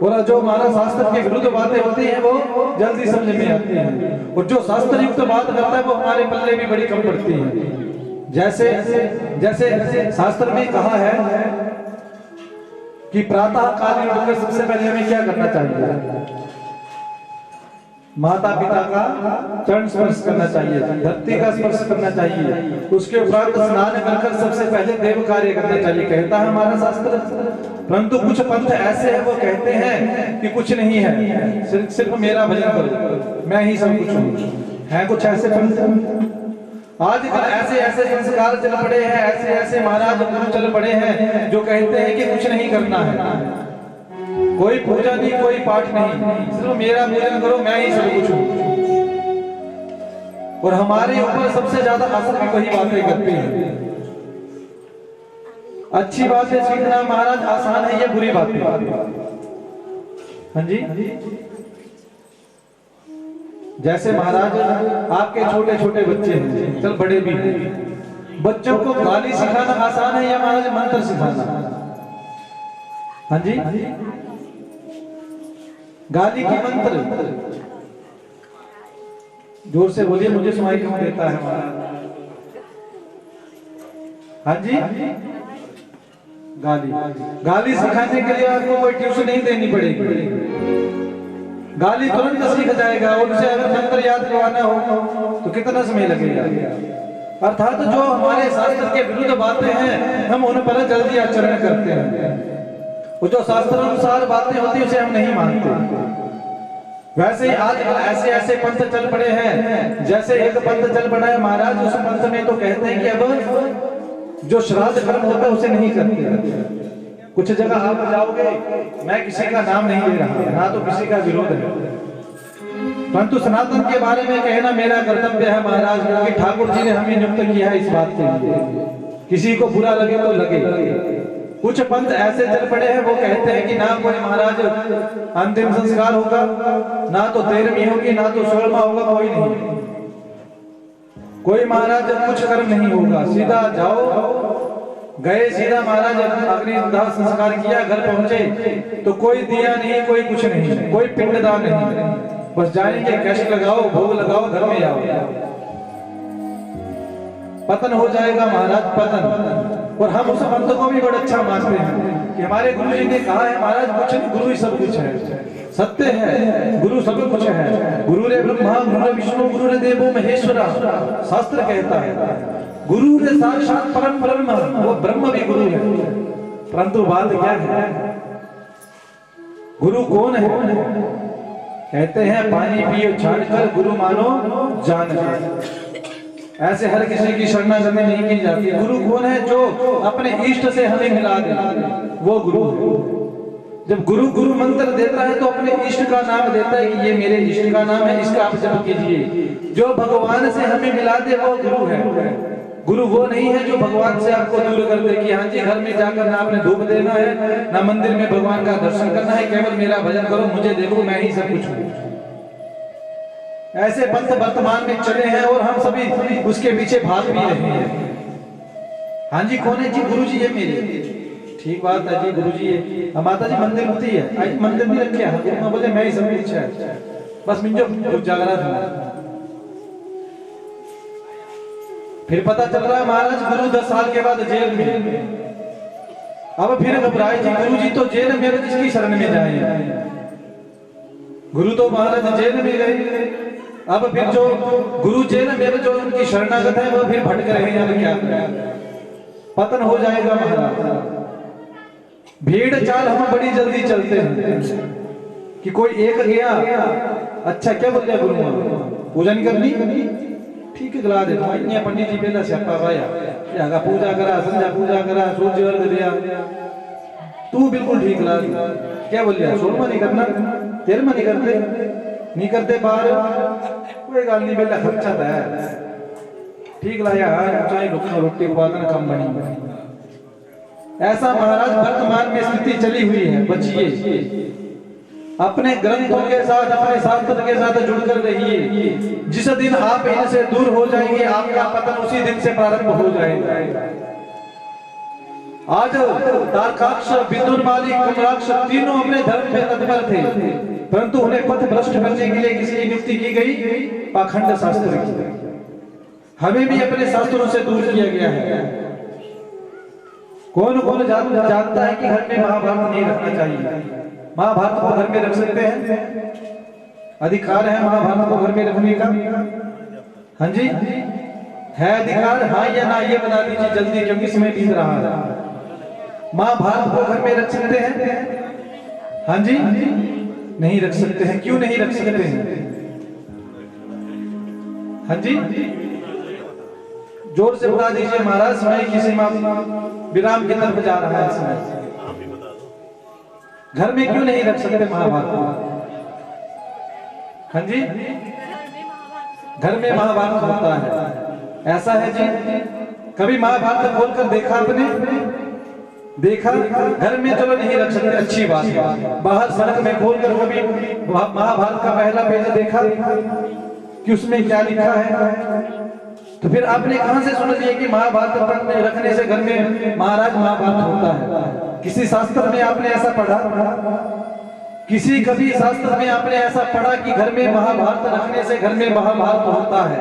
और जो हमारा शास्त्र के विरुद्ध बातें होती हैं वो जल्दी समझ में आती हैं, और जो शास्त्र युक्त बात करता है वो हमारे पल्ले भी बड़ी कम पड़ती है। जैसे जैसे शास्त्र में कहा है कि प्रातः काल में उठकर सबसे पहले हमें क्या करना चाहिए? माता पिता का चरण स्पर्श करना चाहिए, धरती का स्पर्श करना चाहिए, उसके उपरांत स्नान कर सबसे पहले देव कार्य करना चाहिए, कहता है हमारा शास्त्र। परंतु कुछ पंथ ऐसे हैं वो कहते हैं कि कुछ नहीं है, सिर्फ मेरा भजन करो, मैं ही सब कुछ हूँ। है कुछ ऐसे पंथ आजकल ऐसे ऐसे संस्कार चल पड़े हैं, ऐसे ऐसे महाराज गुरु चल पड़े हैं जो कहते हैं कि कुछ नहीं करना है, कोई पूजा नहीं, कोई पाठ नहीं, सिर्फ मेरा पूजन करो, मैं ही सब कुछ हूं। और हमारे ऊपर सबसे ज्यादा असर भी वही बातें करते हैं। अच्छी बातें सीखना महाराज आसान है, ये बुरी बातें। हाँ जी, जैसे महाराज आपके छोटे छोटे बच्चे हैं, चल बड़े भी हैं, बच्चों को गाली सिखाना आसान है या महाराज मंत्र सिखाना? हाँ जी, गाली की मंत्र जोर से बोलिए, मुझे सुनाई क्यों देता है महाराज? हाँ जी, गाली सिखाने के लिए आपको कोई ट्यूशन नहीं देनी पड़ेगी, गाली तुरंत सीख जाएगा। और उसे अगर मंत्र याद करवाना हो तो कितना समय लगेगा? अर्थात जो हमारे शास्त्र के विरुद्ध बातें हैं हम उन पर जल्दी आचरण करते हैं, वो जो शास्त्र अनुसार बातें होती है उसे हम नहीं मानते। वैसे ही आज ऐसे ऐसे पंथ चल पड़े हैं, जैसे एक पंथ चल पड़ा है महाराज, उस पंथ में तो कहते हैं कि अब जो श्राद्ध कर्म होता है उसे नहीं करते। कुछ जगह आप जाओगे, मैं किसी का नाम नहीं ले रहा, ना तो किसी का विरोध है, परंतु सनातन के बारे में कहना मेरा कर्तव्य है महाराज, क्योंकि ठाकुर जी ने हमें नियुक्त किया है इस बात के लिए। किसी को बुरा लगे तो लगे। कुछ पंथ ऐसे चल पड़े हैं, वो कहते हैं कि ना कोई महाराज अंतिम संस्कार होगा, ना तो 13वीं होगी, ना तो 16वां होगा, कोई नहीं, कोई महाराज कुछ कर्म नहीं होगा, सीधा जाओ, गए सीधा महाराज अग्निदाह संस्कार किया, घर पहुंचे तो कोई दिया नहीं, कोई कुछ नहीं, कोई पिंडदान नहीं, बस जाएंगे, कैश लगाओ, भोग लगाओ, घर में आओ, पतन हो जाएगा महाराज, पतन। और हम उस पंथ को भी बड़ा अच्छा मानते हैं कि हमारे गुरु जी ने कहा है महाराज, कुछ नहीं, गुरु ही सब कुछ है, सत्य है, गुरु सब कुछ है। गुरु रे ब्रह्मा, गुरु रे विष्णु, गुरु रे देवो महेश्वरा, शास्त्र कहता है। गुरु रे साक्षात परम ब्रह्म, वो ब्रह्म भी गुरु है। परंतु बात क्या है, गुरु कौन है? कहते हैं पानी पियो छान कर, गुरु मानो जान कर। ऐसे हर किसी की शरणागति नहीं की जाती। गुरु कौन है? जो अपने इष्ट से हमें मिला दे, वो गुरु है। जब गुरु गुरु मंत्र देता है तो अपने इष्ट का नाम देता है कि ये मेरे इष्ट का नाम है, इसका आप जप कीजिए। जो भगवान से हमें मिला दे वो गुरु है। गुरु वो नहीं है जो भगवान से आपको दूर कर दे कि हाँ जी घर में जाकर ना आपने धूप देना है, ना मंदिर में भगवान का दर्शन करना है, केवल मेरा भजन करो, मुझे देखो, मैं ही सब कुछ हूँ। ऐसे पंथ वर्तमान में चले हैं और हम सभी उसके पीछे भाग भी रहे हैं। हाँ जी कौन है जी? गुरु जी है मेरे। ठीक बात है जी, गुरु जी है। माता जी मंदिर होती है, आज मंदिर नहीं रखे हैं, बोले मैं ही सब कुछ है, बस मुझे जागरा था। फिर पता चल रहा है महाराज गुरु 10 साल के बाद जेल में। अब फिर घबराए जी, गुरु जी तो जेल में, किसकी शरण में जाए? गुरु तो महाराज जेल में गए, अब फिर जो गुरु जेल में जो उनकी शरणागत है वो फिर भटक रहे हैं, क्या पतन हो जाएगा महाराज। भीड़ चाल हम बड़ी जल्दी चलते हैं कि कोई एक गया, अच्छा क्या बोल गुरु पूजा नहीं करनी, ठीक है गला दे, पंडित जी पहला स्यापा पाया, पूजा करा, संध्या पूजा करा, सूर्य वर्ग दिया, तू बिल्कुल ठीक ला क्या बोल रहा, सोलमा नहीं करना, 13वां नहीं करते बाहर, कोई गाल नहीं, बेला खर्चा था ठीक लाया, चाहे रोटी उत्पादन कम बनी। ऐसा महाराज वर्तमान में स्थिति चली हुई है। बचिए, अपने ग्रंथों के साथ, अपने शास्त्र के साथ जुड़कर रहिए। जिस दिन आप इनसे दूर हो जाएंगे आपका पतन उसी दिन से प्रारंभ हो जाएगा। आज तारकाक्ष, विदुरमाली, कमलाक्ष तीनों अपने धर्म में तत्पर थे, परंतु उन्हें पथ भ्रष्ट करने के लिए किसकी नियुक्ति की गई? पाखंड शास्त्र की। हमें भी अपने शास्त्रों से दूर किया गया है। कौन कौन जानता है कि घर में महाभारत नहीं रखना चाहिए? महाभारत को घर में रख सकते हैं, अधिकार है महाभारत को घर में रखने का? हाँ जी है अधिकार, हाँ या ना ये बता दीजिए जल्दी, क्योंकि समय बीत रहा है। महाभारत को घर में रख सकते हैं? हाँ जी नहीं रख सकते हैं। क्यों नहीं रख सकते हैं? हाँ जी जोर से बता दीजिए महाराज, समय की सीमा विराम की तरफ जा रहा है समय। घर में क्यों नहीं रख सकते महाभारत? हाँ जी घर में महाभारत होता है, ऐसा है जी। कभी महाभारत खोलकर देखा आपने? देखा घर में चलो नहीं रख सकते, अच्छी बात है, बाहर सड़क में खोलकर वो भी महाभारत का पहला पेज देखा कि उसमें क्या लिखा है। तो फिर आपने कहां से सुन लिया कि महाभारत पढ़ने रखने से घर में महाराज महाभारत होता है? किसी शास्त्र में आपने ऐसा पढ़ा? किसी कभी शास्त्र में आपने ऐसा पढ़ा कि घर में महाभारत रखने से घर में महाभारत होता है?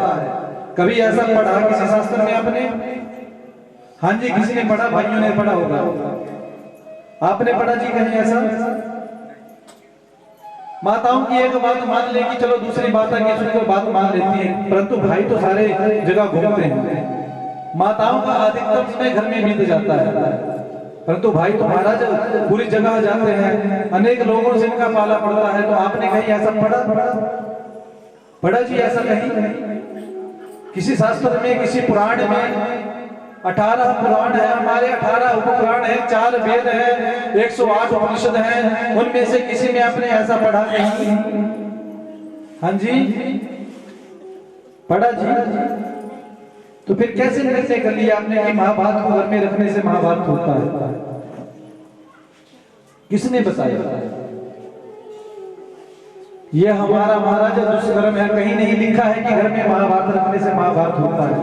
कभी ऐसा पढ़ा किसी शास्त्र में आपने? हाँ जी, किसी ने पढ़ा, भाइयों ने पढ़ा होगा। आपने पढ़ा जी कहीं ऐसा? माताओं की एक बात मान ले कि चलो दूसरी माता की सुनकर बात मान लेती है, परंतु भाई तो सारे जगह घूमते हैं। माताओं का अधिकतम समय घर में बीत जाता है, परंतु भाई तो महाराज पूरी जगह जाते हैं, अनेक लोगों से इनका पाला पड़ता है। तो आपने कहीं ऐसा पढ़ा जी ऐसा कहीं? किसी शास्त्र में, किसी पुराण में 18 पुराण है हमारे, 18 उपपुराण है, 4 वेद है, 108 उपनिषद है, उनमें से किसी में आपने ऐसा पढ़ा नहीं? हाँ जी पढ़ा जी। तो फिर कैसे निर्णय कर लिया आपने कि महाभारत को घर में रखने से महाभारत होता है? किसने बताया? यह हमारा महाराजा दुष्कर्म है, कहीं नहीं लिखा है कि घर में महाभारत रखने से महाभारत होता है।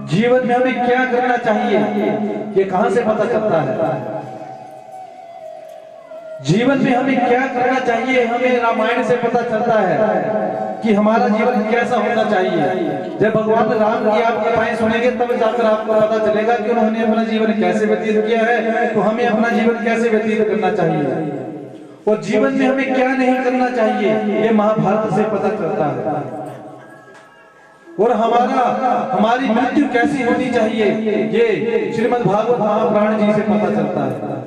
जीवन में हमें क्या करना चाहिए ये कहां से पता चलता है? जीवन में हमें क्या करना चाहिए हमें रामायण से पता चलता है कि हमारा जीवन कैसा होना चाहिए। जब भगवान राम की आप कथाएं सुनेंगे तब जाकर आपको पता चलेगा कि उन्होंने अपना जीवन कैसे व्यतीत किया है, तो हमें अपना जीवन कैसे व्यतीत करना चाहिए और जीवन में हमें क्या नहीं करना चाहिए, ये महाभारत से पता चलता है। और हमारी मृत्यु कैसी होनी चाहिए ये श्रीमद् भागवत महापुराण जी से पता चलता है।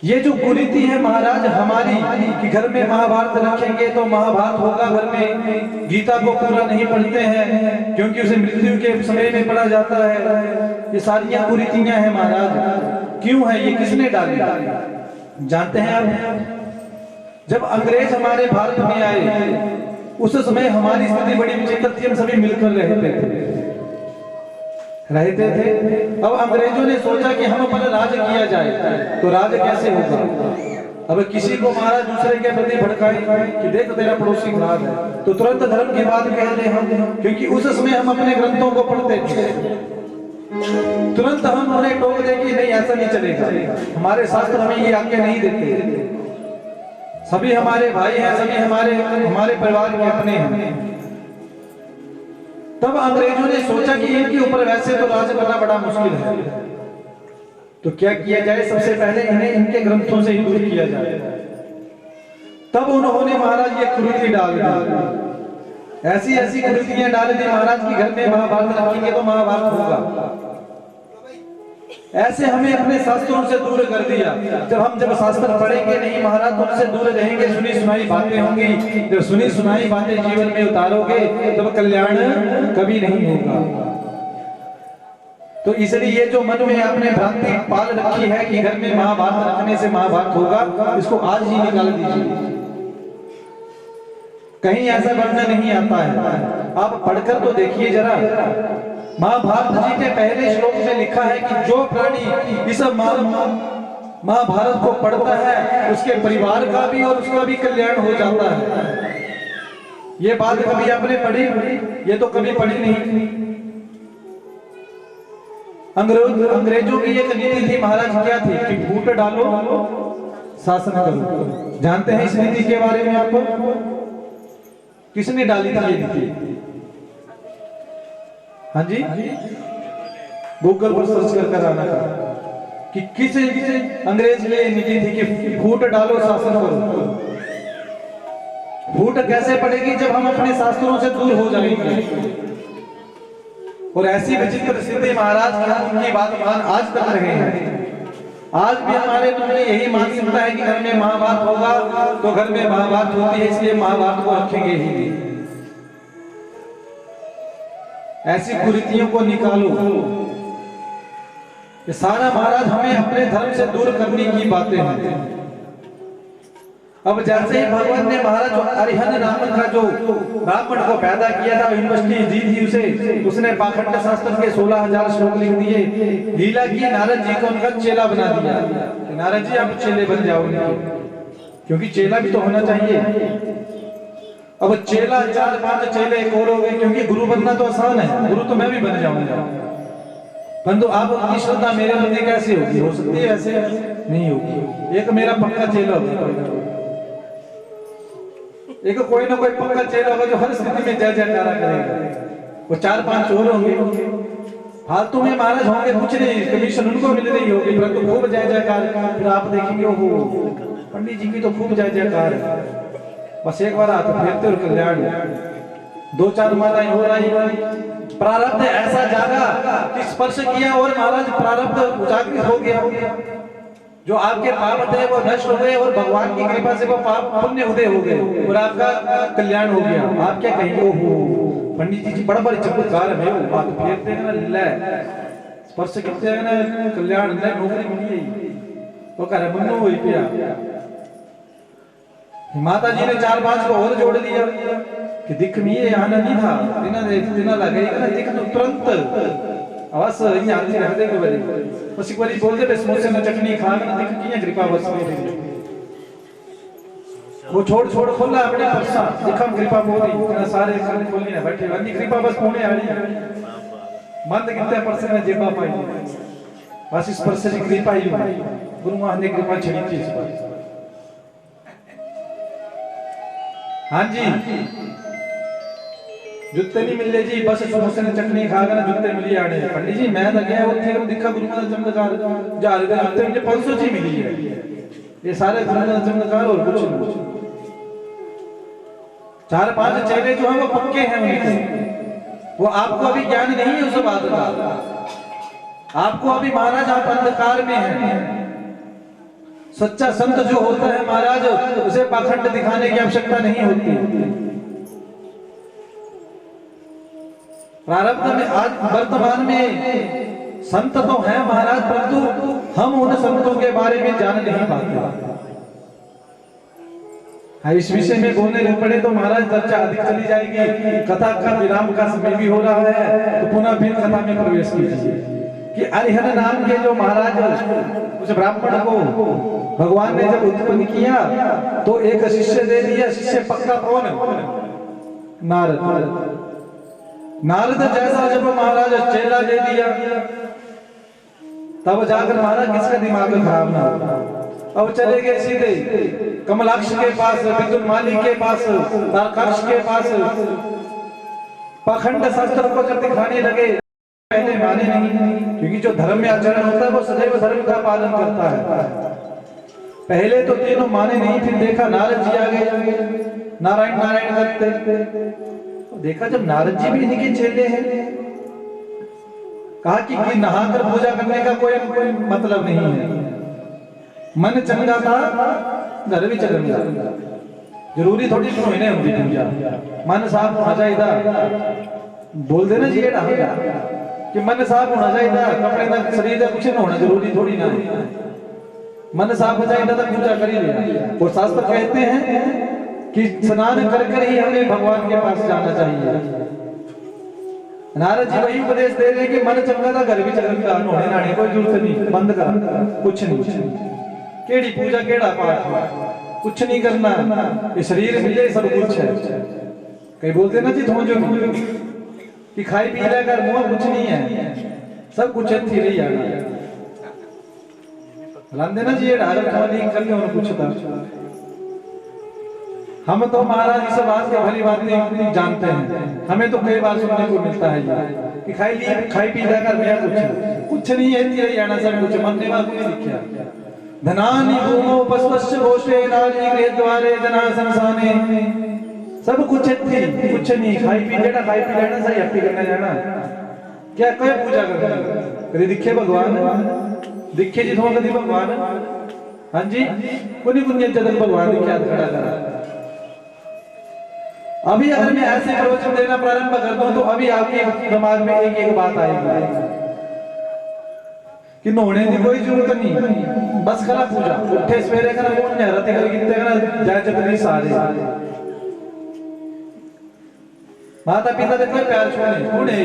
ये जो कुरीति है महाराज हमारी कि घर में महाभारत रखेंगे तो महाभारत होगा, घर में गीता को पूरा नहीं पढ़ते हैं क्योंकि उसे मृत्यु के समय में पढ़ा जाता है। ये सारियां कुरीतियां हैं महाराज। क्यों है ये? किसने डाली? जानते हैं आप? जब अंग्रेज हमारे भारत में आए उस समय हमारी स्थिति बड़ी विचित्र थी, हम सभी मिलकर रहते थे। अब अंग्रेजों ने सोचा कि हम पर राज किया जाए, तो राज कैसे होगा? अब किसी को महाराज दूसरे के प्रति भड़काए कि देख तेरा पड़ोसी खराब है, तो तुरंत धर्म की बात कह दे हम, क्योंकि उस समय हम अपने ग्रंथों को पढ़ते थे। तुरंत हम उन्हें टोक दे कि नहीं ऐसा नहीं चलेगा, हमारे शास्त्र हमें ये आज्ञा नहीं देते। सभी हमारे भाई हैं, सभी हमारे परिवार के अपने हैं। तब अंग्रेजों ने सोचा कि इनके ऊपर वैसे तो राज करना बड़ा मुश्किल है, तो क्या किया जाए? सबसे पहले इन्हें इनके ग्रंथों से ही दूर किया जाए। तब उन्होंने महाराज ये कुरीति डाल दी, ऐसी कुरीतियां डाल दी महाराज की घर में महाभारत रखेंगे तो महाभारत होगा। ऐसे हमें अपने शास्त्रों से दूर कर दिया। जब शास्त्र पढ़ेंगे नहीं महाराज तो उनसे दूर रहेंगे, सुनी सुनाई बातें होंगी। जब सुनी सुनाई बातें जीवन में उतारोगे तब कल्याण कभी नहीं होगा। तो इसलिए ये जो मन में आपने भ्रांति पाल रखी है कि घर में महाभारत रखने से महाभारत होगा, इसको आज ही निकाल दीजिए। कहीं ऐसा वर्णन नहीं आता है, आप पढ़कर तो देखिए जरा। महाभारत जी के पहले श्लोक में लिखा है कि जो प्राणी इस महाभारत को पढ़ता है उसके परिवार का भी और उसका भी कल्याण हो जाता है। ये बात कभी आपने पढ़ी? ये तो कभी पढ़ी नहीं। अंग्रेजों की एक नीति थी महाराज, क्या थी? कि फूट डालो शासन करो। जानते हैं इस नीति के बारे में? आपको किसने डाली थी ये नीति? हाँ जी, गूगल पर सर्च कर आना कि किस अंग्रेज की नीति थी कि फूट डालो शासन करो। फूट कैसे पड़ेगी? जब हम अपने शास्त्रों से दूर हो जाएंगे। और ऐसी विचित्र स्थिति महाराज की बात मान आज तक रहे हैं। आज भी हमारे मन में यही मानसिकता है कि घर में महाभारत होगा तो घर में महाभारत होती है, इसलिए महाभारत को रखेंगे ही। ऐसी कुरीतियों को निकालो। ये सारा महाराज हमें अपने धर्म से दूर करने की बातें हैं। अब जैसे ही भगवान ने महाराज अरिहंत नाम का जो ब्राह्मण को पैदा किया था, यूनिवर्सिटी दी थी उसे, उसने पाखंड शास्त्र के 16,000 श्लोक लिख दिए, लीला की, नारद जी को उनका चेला बना दिया कि नारद जी आप चेले बन जाओगे, क्योंकि चेला भी तो होना चाहिए। अब चेला 4-5 चेले एक और हो गए, क्योंकि गुरु बनना तो आसान है, गुरु तो मैं भी बन जाऊंगा, परंतु आप उनकी श्रद्धा मेरे प्रति कैसे होगी? हो सकती है ऐसे? नहीं होगी। एक मेरा पक्का चेला होगा, एक कोई ना कोई पक्का चेला होगा जो हर स्थिति में जय जयकारा करेगा, वो 4-5 और होंगे, फालतू में महाराज होंगे कुछ नहीं, कमीशन उनको मिल रही होगी, परंतु खूब जय जयकार। फिर आप देखेंगे ओहो पंडित जी की तो खूब जय जयकार है, बस एक बार हाथ फेरते और कल्याण, 2-4 मालाएं हो रही, प्रारब्ध ऐसा जागा कि स्पर्श किया और महाराज प्रारब्ध उजागर हो गया, जो आपके पाप थे वो नष्ट हो गए और भगवान की कृपा से वो पाप पुण्य उदय हो गए और आपका कल्याण हो गया। आप क्या कहेंगे? ओहो पंडित जी बड़ा बड़ी चमत्कार है, वो बात फेरते हैं ना, ले स्पर्श कितने हैं ना, कल्याण ले नौकरी मिली वो कह रहे मन्नू हुई पिया। माता जी ने 4-5 को और जोड़ दिया कि दिख मिये आना नहीं था, दिना लगे ना दिख तो तुरंत आवाज यहां आती रख दे बड़ी बस एक बारी बोल दे बस समोसे में चटनी खा के दिख किया कृपा बस में वो छोड़ खोला अपने परसा दिखम कृपा मोदी ना सारे खाने खोलनी है बैठे वाली कृपा बस पुणे आ रही मंद कितने परसे में जेबा पाई बस इस परसे की कृपा ही गुरु महाराज ने कृपा छड़ी थी इस पर। हां जी जुत्ते नहीं मिले जी, बस समोसे ने चटनी खा कर जुत्ते मिली आने। पंडित जी मैं तो गया उत्थे दिखा गुरु का चमत्कार, जार दे जुत्ते मुझे 500 जी मिली है, ये सारे गुरु का चमत्कार और कुछ नहीं। 4-5 चेले जो हैं वो पक्के हैं उनके, वो आपको अभी ज्ञान नहीं है उस बात का, आपको अभी महाराज आप अंधकार में हैं। सच्चा संत जो होता है महाराज उसे पाखंड दिखाने की आवश्यकता नहीं होती। प्रारब्ध में आज वर्तमान में संत तो हैं महाराज, परंतु हम उन संतों के बारे में जान नहीं पाते। इस विषय में बोलने पड़े तो महाराज चर्चा अधिक चली जाएगी, कथा का विराम का समय भी हो रहा है, तो पुनः फिर कथा में प्रवेश कीजिए कि अरिहंत नाम के जो महाराज उस ब्राह्मण को भगवान ने जब उत्पन्न किया तो एक शिष्य दे दिया। शिष्य पक्का कौन? नारद। नारद जैसा जब महाराज चेला दे दिया तब जाकर महाराज किसका दिमाग खराब ना हो। अब चले गए सीधे कमलाक्ष के पास, विद्युत माली के पास, तारकाक्ष के पास, पाखंड शास्त्र को जब दिखाने लगे पहले माने नहीं, क्योंकि जो धर्म में आचरण होता है वो सदैव धर्म का पालन करता है। पहले तो तीनों माने नहीं, फिर देखा नारद जी आ गए, नारायण नारायण करते, देखा जब नारद जी भी इनके चेले हैं, कहा कि नहाकर पूजा करने का कोई मतलब नहीं है, मन चंगा था घर भी चल गया, जरूरी थोड़ी महीने होगी पूजा, मन साफ होना चाहिए। बोल देना जी कि मन साफ होना चाहिए, कपड़े का शरीर का कुछ ना होना जरूरी थोड़ी ना, मन साफ हो जाएगा तो पूजा कर ही लेना। और शास्त्र कहते हैं कि स्नान कर कर ही हमें भगवान के पास जाना चाहिए। नारद जी वही उपदेश दे रहे कि मन चंगा था घर भी चंगा, नहाने नहाने कोई जरूरत नहीं, बंद कर कुछ नहीं, केड़ी पूजा केड़ा पाठ कुछ नहीं करना, ये शरीर मिले सब कुछ है। कई बोलते ना जी थोड़ा जो कि खाई पी लेकर मुंह कुछ नहीं है, सब कुछ अच्छी रही जाना लांदे ना जी ये ढाल खाली करके उन्हें पूछता। हम तो महाराज इस बात की भली बात नहीं जानते हैं, हमें तो कई बार सुनने को मिलता है कि खाई पी लेकर मैं कुछ नहीं है, रही जाना सब कुछ मनने वाला कोई दिखा। धनानि भूमो पस्पश्च घोषे नारी गृह द्वारे जना संसाने, सब कुछ थी कुछ नहीं, खाई पी लेना सही हट्टी करने जाना, क्या कोई पूजा करना कभी दिखे भगवान दिखे जी थोड़ा कभी भगवान। हाँ जी कुनी कुनी जगत भगवान दिखे खड़ा करा। अभी अगर मैं ऐसे प्रवचन देना प्रारंभ कर दूं तो अभी आपके दिमाग में एक बात आएगी कि नहाने की कोई जरूरत नहीं, बस करा पूजा उठे सवेरे करा कौन ने रति कर कितने करा जाए जबरी सारे माता पिता दे कोई प्यार छोड़े छोड़े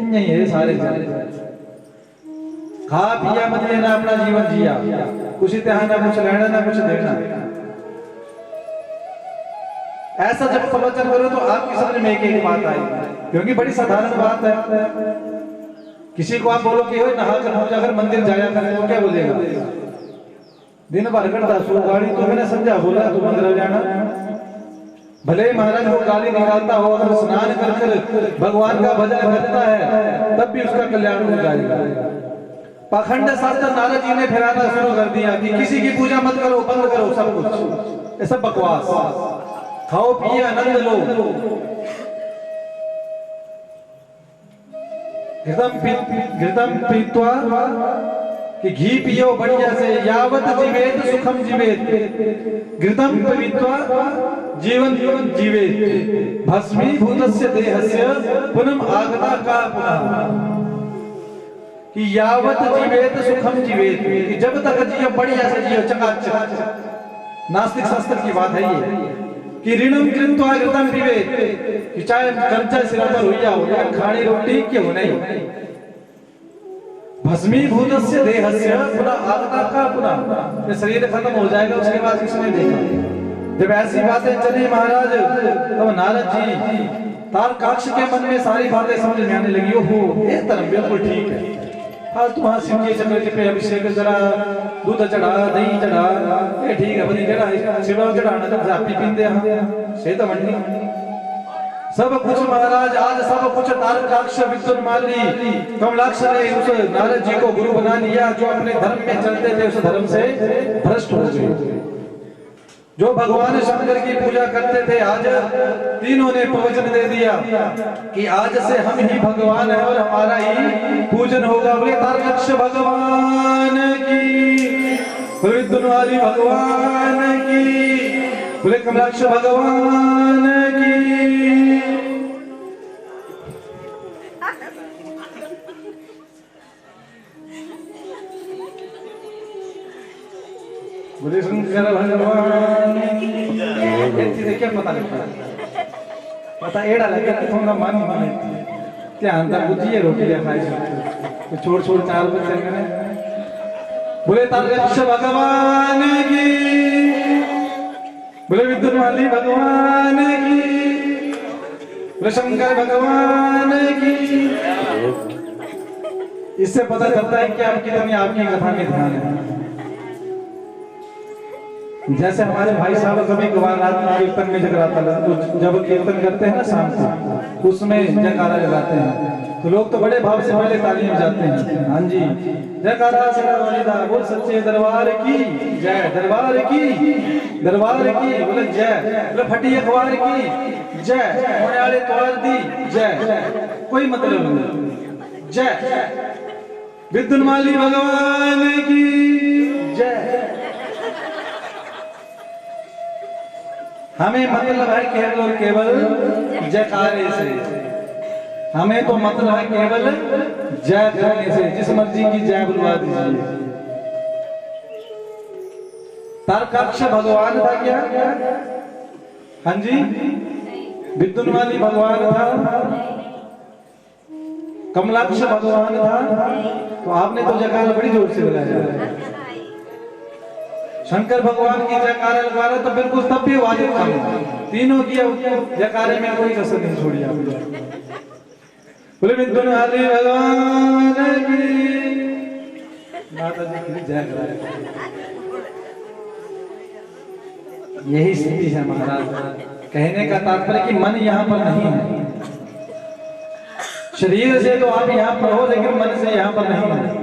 नहीं है सारे खा पिया मत लेना अपना जीवन जिया कुछ इत्तेहार ना कुछ लेना ना कुछ देना। ऐसा जब प्रवचन करो तो आपकी समझ में एक बात आई क्योंकि बड़ी साधारण बात है। किसी को आप बोलो कि नहा कर पूजा कर मंदिर जाया कर तो क्या बोलेगा दिन भर करता सो गाड़ी तो मैंने समझा बोला तो मंदिर जाना भले ही महाराज वो गाली निकालता हो अगर स्नान कर कर भगवान का भजन करता है तब भी उसका कल्याण हो जाएगा। पाखंड शास्त्र नारद जी ने फैलाना शुरू कर दिया कि किसी की पूजा मत करो बंद करो सब कुछ ये सब बकवास खाओ पिए आनंद लो घृतम पीत्वा कि घी पियो बढ़िया से यावत जीवेत सुखम जीवेत घृतम पीत्वा जीवन जीवेत भस्मीभूतस्य देहस्य पुनः आगता का पुनः कि यावत जीवेत सुखम जीवेत कि जब तक जियो बढ़िया से जियो चकाचक। नास्तिक शास्त्र की बात है ये कि ऋणम कृत्वा घृतम पिबेत कि चाहे कर्जा सिर पर हो जाओ लेकिन खानी रोटी क्यों नहीं भस्मीभूतस्य देहस्य पुनः आगता का पुनः ये शरीर खत्म हो जाएगा उसके बाद किसने देखा। जब ऐसी बातें चली महाराज तब नारद जी तारकाक्ष के मन में सारी बातें समझ में आने लगी। ओहो ये तरफ बिल्कुल ठीक है फालतू वहां शिव जी चक्र पे अभिषेक जरा दूध चढ़ा दही चढ़ा ये ठीक है बड़ी जरा शिव चढ़ाना जब जापी पीते हैं से तो मंडी सब कुछ महाराज आज सब कुछ तारकाक्ष विद्युत माली कमलाक्ष ने उस नारद जी को गुरु बना लिया जो अपने धर्म में चलते थे उस धर्म से भ्रष्ट हो गए। जो भगवान शंकर की पूजा करते थे आज तीनों ने प्रवचन दे दिया कि आज से हम ही भगवान है और हमारा ही पूजन होगा। बोले तारकाक्ष भगवान की विद्युत वाली भगवान की बोले कमलाक्ष भगवान की। बोले शंकर भगवान क्या पता लगता पता एड़ा लगे कि थोड़ा मन माने ध्यान तक बुझिए रोटी खाई तो छोड़ छोड़ 4 बजे मैंने बोले तारकाक्ष भगवान की बोले विद्युत वाली भगवान की बोले शंकर भगवान की। इससे पता चलता है कि आप कितनी आपकी कथा में ध्यान है। जैसे हमारे भाई साहब कभी कभार रात में कीर्तन में जगराता तो जब कीर्तन करते हैं ना शाम को उसमें जयकारा लगाते हैं तो लोग तो बड़े भाव से पहले ताली बजाते हैं। हाँ जी जयकारा बोल सच्चे दरबार की जय दरबार की बोले जय बोले फटी अखबार की जय होने वाले तोड़ दी जय कोई मतलब नहीं जय विद्युत माली भगवान की जय। हमें मतलब है केवल और केवल जयकारे से हमें तो मतलब है केवल जय करने से जिस मर्जी की जय बुलवा दीजिए। तारकाक्ष भगवान था क्या? हाँ जी विद्युत वाली भगवान था कमलाक्ष भगवान था तो आपने तो जयकारा बड़ी जोर से लगाया। शंकर भगवान की जयकारा लगा रहा तो बिल्कुल तब भी आवाज कम तीनों की जयकारे में कोई कसर नहीं छोड़ी आपने। बोले विद्युत वाली भगवान की माता जी की जय करा। यही स्थिति है महाराज। कहने का तात्पर्य कि मन यहाँ पर नहीं है। शरीर से तो आप यहाँ पर हो लेकिन मन से यहाँ पर नहीं है।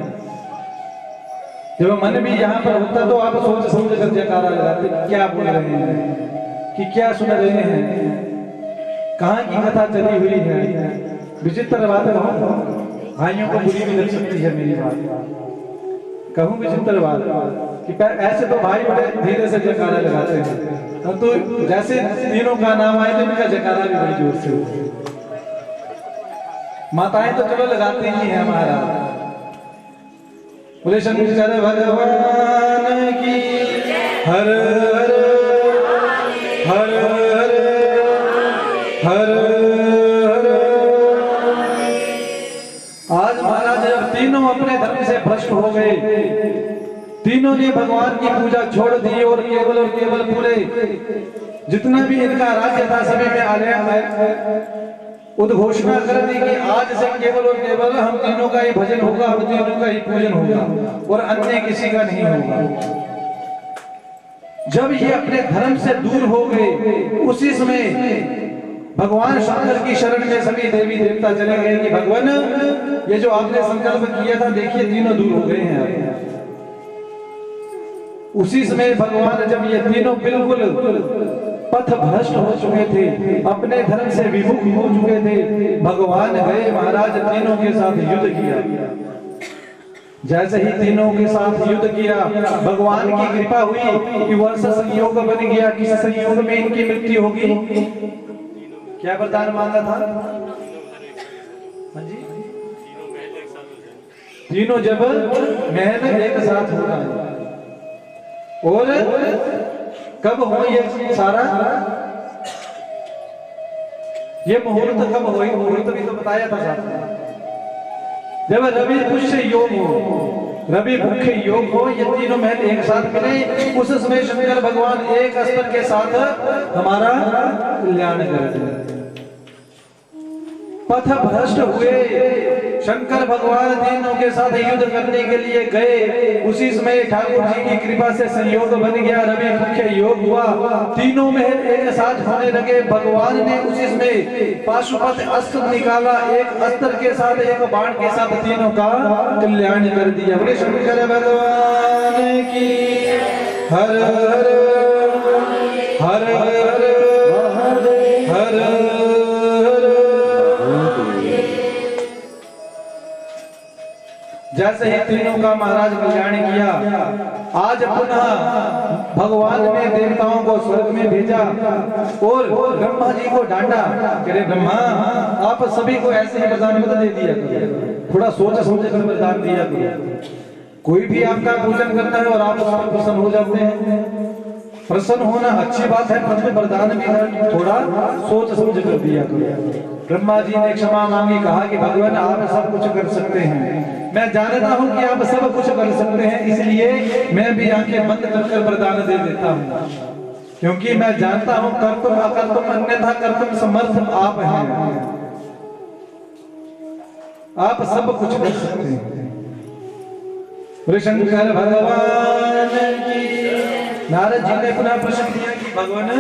जब मन भी यहाँ पर होता तो आप सोच समझ कर जयकारा लगाते क्या बोल रहे हैं कि क्या सुन रहे हैं कहाँ की कथा चली हुई है। विचित्र बात कहूँ भाइयों को बुरी भी लग सकती है मेरी बात कहूँ विचित्र बात कि ऐसे तो भाई बड़े धीरे से जयकारा लगाते हैं तो जैसे तीनों का नाम आए तो इनका जयकारा भी बड़ी जोर से होता है। माताएं तो चलो लगाती ही है हमारा बोले शंकर भगवान की हर हर हर हर हर। आज महाराज जब तीनों अपने धर्म से भ्रष्ट हो गए, तीनों ने भगवान की पूजा छोड़ दी और केवल पूरे जितना भी इनका राज्य था सभी में आलय उद्घोषणा कर दी कि आज से केवल और केवल हम तीनों का ही भजन होगा, हम तीनों का ही पूजन होगा और अन्य किसी का नहीं होगा। जब ये अपने धर्म से दूर हो गए, उसी समय भगवान शंकर की शरण में सभी देवी देवता चले गए कि भगवान ये जो आपने संकल्प किया था देखिए तीनों दूर हो गए हैं। उसी समय भगवान जब ये तीनों बिल्कुल पथ भ्रष्ट हो चुके थे, अपने धर्म से विमुख हो चुके थे, भगवान गए महाराज तीनों के साथ युद्ध किया। जैसे ही तीनों के साथ युद्ध किया, भगवान की कृपा हुई कि वर्ष संयोग बन गया। किस संयोग में इनकी मृत्यु होगी? क्या वरदान मांगा था? हाँ जी, तीनों जब महल एक साथ होगा और कब हो ये सारा, ये मुहूर्त कब हो? मुहूर्त भी तो बताया था साथ में। जब रवि पुष्य योग हो, रवि मुख्य योग हो, ये तीनों महल एक साथ मिले, उस समय शंकर भगवान एक अस्त्र के साथ हमारा कल्याण कर दिया। पथ भ्रष्ट हुए, शंकर भगवान तीनों के साथ युद्ध करने के लिए गए। उसी समय ठाकुर जी की कृपा से संयोग बन गया, रवि मुख्य योग हुआ, तीनों महल एक साथ होने लगे। भगवान ने उसी समय पाशुपत अस्त्र निकाला, एक अस्त्र के साथ एक बाण के साथ तीनों का कल्याण कर दिया। बोले शंकर भगवान की हर हर हर हर हर। जैसे ही तीनों का महाराज कल्याण किया, आज पुनः भगवान ने देवताओं को स्वर्ग में भेजा और ब्रह्मा जी को डांटा। कह ब्रह्मा आप सभी को ऐसे ही वरदान मत दे दिया करो, थोड़ा सोच समझ कर वरदान दिया करो। कोई भी आपका पूजन करता है और आप उस पर प्रसन्न हो जाते हैं। प्रसन्न होना अच्छी बात है, परंतु वरदान भी थोड़ा सोच समझ कर दिया करो। ब्रह्मा जी ने क्षमा मांगी, कहा कि भगवान आप सब कुछ कर सकते हैं, मैं जानता हूं कि आप सब कुछ कर सकते हैं, इसलिए मैं भी आंखें बंद कर वरदान दे देता हूं, क्योंकि मैं जानता हूं कर्तुम अकर्तुम अन्यथा कर्तुम समर्थ आप हैं, आप सब कुछ कर सकते हैं। शंकर भगवान की। नारद जी ने पुनः प्रश्न किया कि भगवान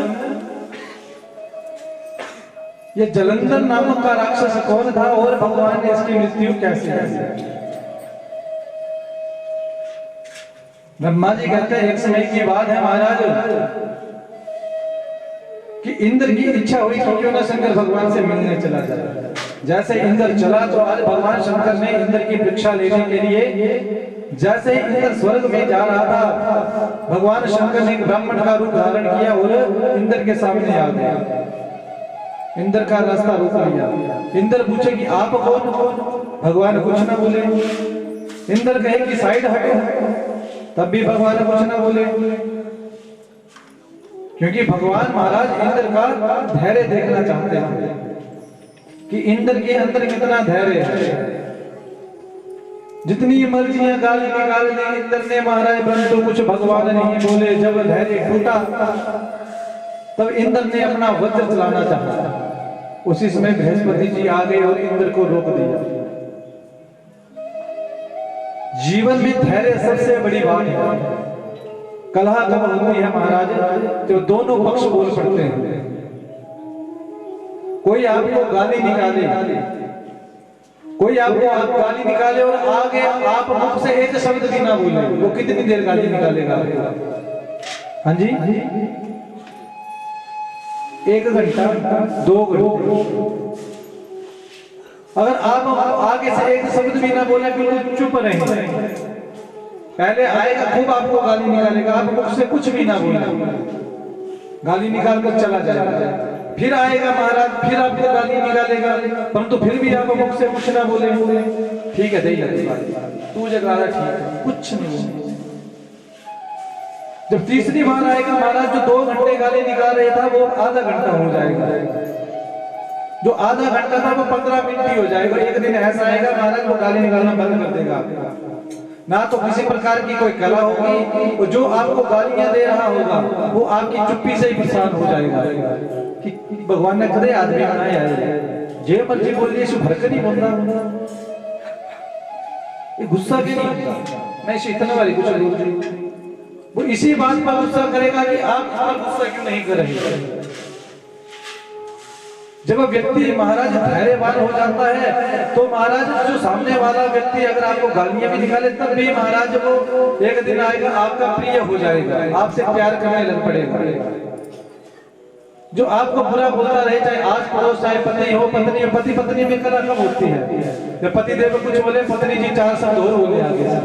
ये जलंधर नामक का राक्षस कौन था और भगवान ने इसकी मृत्यु कैसे की? ब्रह्मा जी कहते हैं एक समय की बात है महाराज कि इंद्र की इच्छा हुई कि क्यों ना शंकर भगवान से मिलने चला जाए। जैसे इंद्र चला तो आज भगवान शंकर ने इंद्र की परीक्षा लेने के लिए, जैसे ही इंद्र स्वर्ग में जा रहा था, भगवान शंकर ने एक ब्राह्मण का रूप धारण किया और इंद्र के सामने आ गया। इंद्र का रास्ता रोक लिया। इंद्र पूछे कि आप कौन? भगवान कुछ ना बोले। इंद्र कहे कि साइड हटो, तब भी भगवान कुछ ना बोले, क्योंकि भगवान महाराज इंद्र का धैर्य देखना चाहते हैं कि इंद्र के अंदर कितना धैर्य है। जितनी मर्जियां गाली निकाल दी इंद्र ने महाराज, परंतु कुछ भगवान नहीं बोले। जब धैर्य टूटा तब इंद्र ने अपना वज्र चलाना चाहा। उसी समय बृहस्पति जी आ गए और इंद्र को रोक दिया। जीवन में धैर्य सबसे बड़ी बात है। कलह कब होती है महाराज, तो दोनों पक्ष बोल पड़ते हैं। कोई आपको गाली निकाले, कोई आपको गाली निकाले और आगे आप मुख से एक शब्द भी ना बोले, वो कितनी देर गाली निकालेगा? हाँ जी, 1 घंटा 2 घंटे। अगर आप आगे से एक शब्द भी ना बोले, बिल्कुल चुप रहे, पहले आएगा खूब आपको गाली निकालेगा, आप मुख से कुछ भी ना बोले, गाली निकाल कर चला जाएगा। फिर आएगा महाराज, फिर आपको गाली निकालेगा, परंतु फिर भी आप मुख से कुछ ना बोले, ठीक है दही लगे तू जगह ठीक है, कुछ नहीं बोले। जब तीसरी बार आएगा महाराज, जो 2 घंटे गाली निकाल रहे था वो आधा घंटा हो जाएगा, जो आधा घंटा था वो 15 मिनट ही हो जाएगा। एक दिन ऐसा आएगा महाराज वो गाली निकालना बंद कर देगा आपका, ना तो किसी प्रकार की कोई कला होगी, और जो आपको गालियां दे रहा होगा वो आपकी चुप्पी से ही परेशान हो जाएगा कि भगवान ने कदे आदमी बनाया है, जे मर्जी बोल दिए इसे भरकर नहीं बोलना, ये गुस्सा क्यों नहीं होता, मैं इसे इतना वाली कुछ बोल रही, वो इसी बात पर गुस्सा करेगा कि आप इतना गुस्सा क्यों नहीं कर रहे। जब व्यक्ति महाराज धैर्यवान हो जाता है तो महाराज जो सामने वाला व्यक्ति अगर आपको गालियां भी निकाले तब भी महाराज वो एक दिन आएगा आपका प्रिय हो जाएगा, आपसे प्यार करने लग पड़ेगा। जो आपको बुरा बोलता रहे, चाहे आस पड़ोस, चाहे पति हो पत्नी हो, पति पत्नी में कला कब होती है, जब पति देव कुछ बोले पत्नी जी 4 शब्द और बोले आगे से,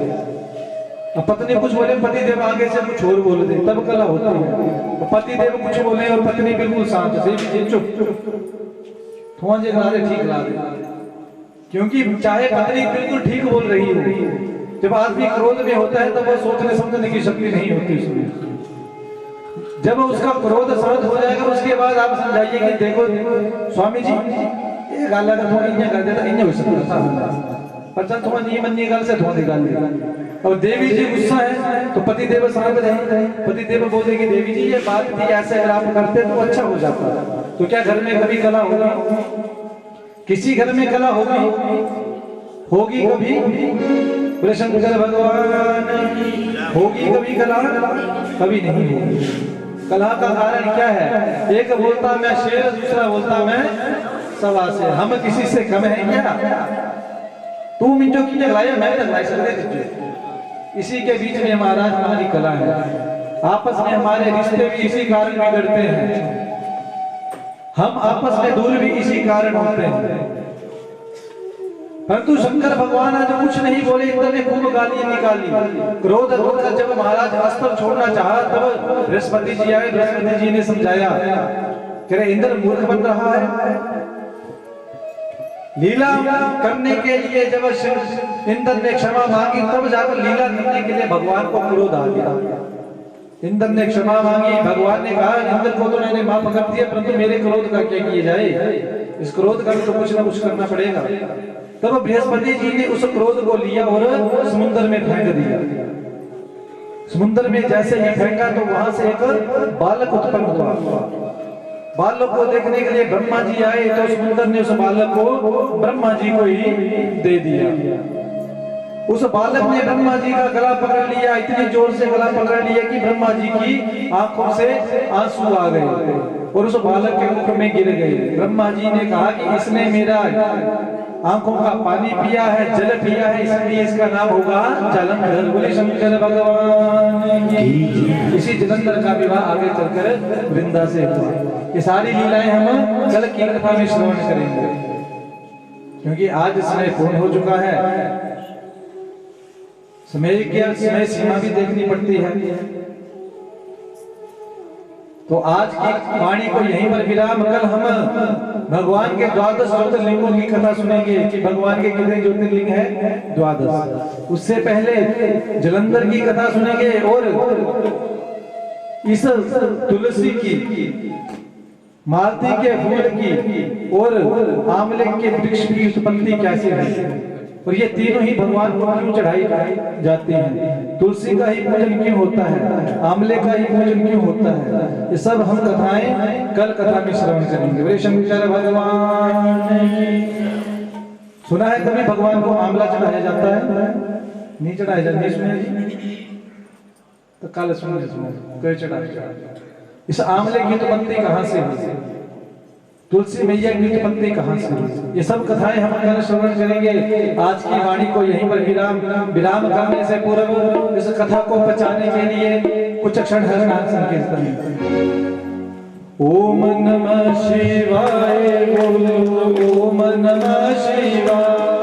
अब पत्नी कुछ बोले पति देव आगे से कुछ और बोल दे, तब कला होती है। पति देव कुछ बोले और पत्नी बिल्कुल शांत से चुप थोड़े गाले ठीक ला दे, क्योंकि चाहे पत्नी बिल्कुल ठीक बोल रही हो, जब आदमी क्रोध में होता है तब वो सोचने समझने की शक्ति नहीं होती उसमें। जब उसका क्रोध शांत हो जाएगा उसके बाद आप समझाइए कि देखो स्वामी जी ये गाला का थोड़ा इन्हें कर देता, इन्हें हो सकता था पर चल थोड़ा नहीं मन्नी गाल से थोड़ी गाल दे। और देवी जी गुस्सा है तो पति देव शांत रहे, पति देव बोले कि देवी जी ये बात थी ऐसे अगर आप करते तो अच्छा हो जाता। तो क्या घर में कभी कला होगी, किसी घर में कला होगी कभी, बोले शंकर भगवान होगी कभी कला, कभी नहीं होगी। कला का कारण क्या है, एक बोलता मैं शेर, दूसरा बोलता मैं सवा शेर, हम किसी से कम है क्या, तू मिंजो की जगलाया मैं जगलाई सकते, इसी के बीच में महाराज हमारी कला है। आपस में हमारे रिश्ते भी इसी कारण बिगड़ते हैं, हम आपस में दूर भी इसी कारण होते हैं। परंतु शंकर भगवान आज कुछ नहीं बोले, इतने खूब गालियां निकाली, क्रोध होकर जब महाराज अस्त्र छोड़ना चाहा तब बृहस्पति जी आए, बृहस्पति जी ने समझाया कि रे इंद्र मूर्ख बन रहा है, लीला करने के लिए जब इंद्र ने क्षमा मांगी तब जाकर लीला करने के लिए भगवान को क्रोध आ गया। इंद्र ने क्षमा मांगी, भगवान ने कहा इंद्र को तो मैंने माफ कर दिया परंतु मेरे क्रोध का क्या किया जाए, इस क्रोध का तो कुछ ना कुछ करना पड़ेगा। तब बृहस्पति जी ने उस क्रोध को लिया और समुद्र में फेंक दिया। समुद्र में जैसे ही फेंका तो वहां से एक बालक उत्पन्न हुआ। बालक को देखने के लिए ब्रह्मा जी आए तो समुद्र ने उस बालक को ब्रह्मा जी को ही दे दिया। उस बालक ने ब्रह्मा जी का गला पकड़ लिया, इतनी जोर से गला पकड़ लिया कि ब्रह्मा जी की आंखों से आंसू आ गए और उस बालक के मुख में गिर गए। ब्रह्मा जी ने कहा कि इसने मेरा आंखों का पानी पिया है, जल पिया है, इसलिए इसका नाम होगा जालंधर। बोले शंकर भगवान की। इसी जलंधर का विवाह आगे चलकर वृंदा से हुआ। ये सारी लीलाएं हम कल की कथा में श्रवण करेंगे, क्योंकि आज समय पूर्ण हो चुका है। समय सीमा भी देखनी पड़ती है। तो आज की वाणी को यहीं पर विराम, कल हम भगवान के 12 ज्योतिर्लिंगों की कथा सुनेंगे कि भगवान के कितने ज्योतिर्लिंग हैं, 12। उससे पहले जलंधर की कथा सुनेंगे और इस तुलसी की, मालती के फूल की और आंवले के वृक्ष की उत्पत्ति कैसे है, और ये तीनों ही भगवान को क्यों चढ़ाई जाती हैं। तुलसी का ही पूजन क्यों होता है, आंवले का ही पूजन क्यों होता है, ये सब हम कथाएं कल कथा में श्रवण करेंगे। बोले शंकर भगवान की। सुना है कभी भगवान को आंवला चढ़ाया जाता है? नहीं चढ़ाया जाता, इसमें तो कल सुन चढ़ाया। इस आंवले की उत्पत्ति कहां से हुई, तुलसी मैया की उत्पत्ति कहां से हुई, ये सब कथाएं हम कल श्रवण करेंगे। आज की वाणी को यहीं पर विराम करने से पूर्व इस कथा को पचाने के लिए कुछ क्षण हरिनाम संकीर्तन। ओम नमः शिवाय, ओम नमः शिवाय।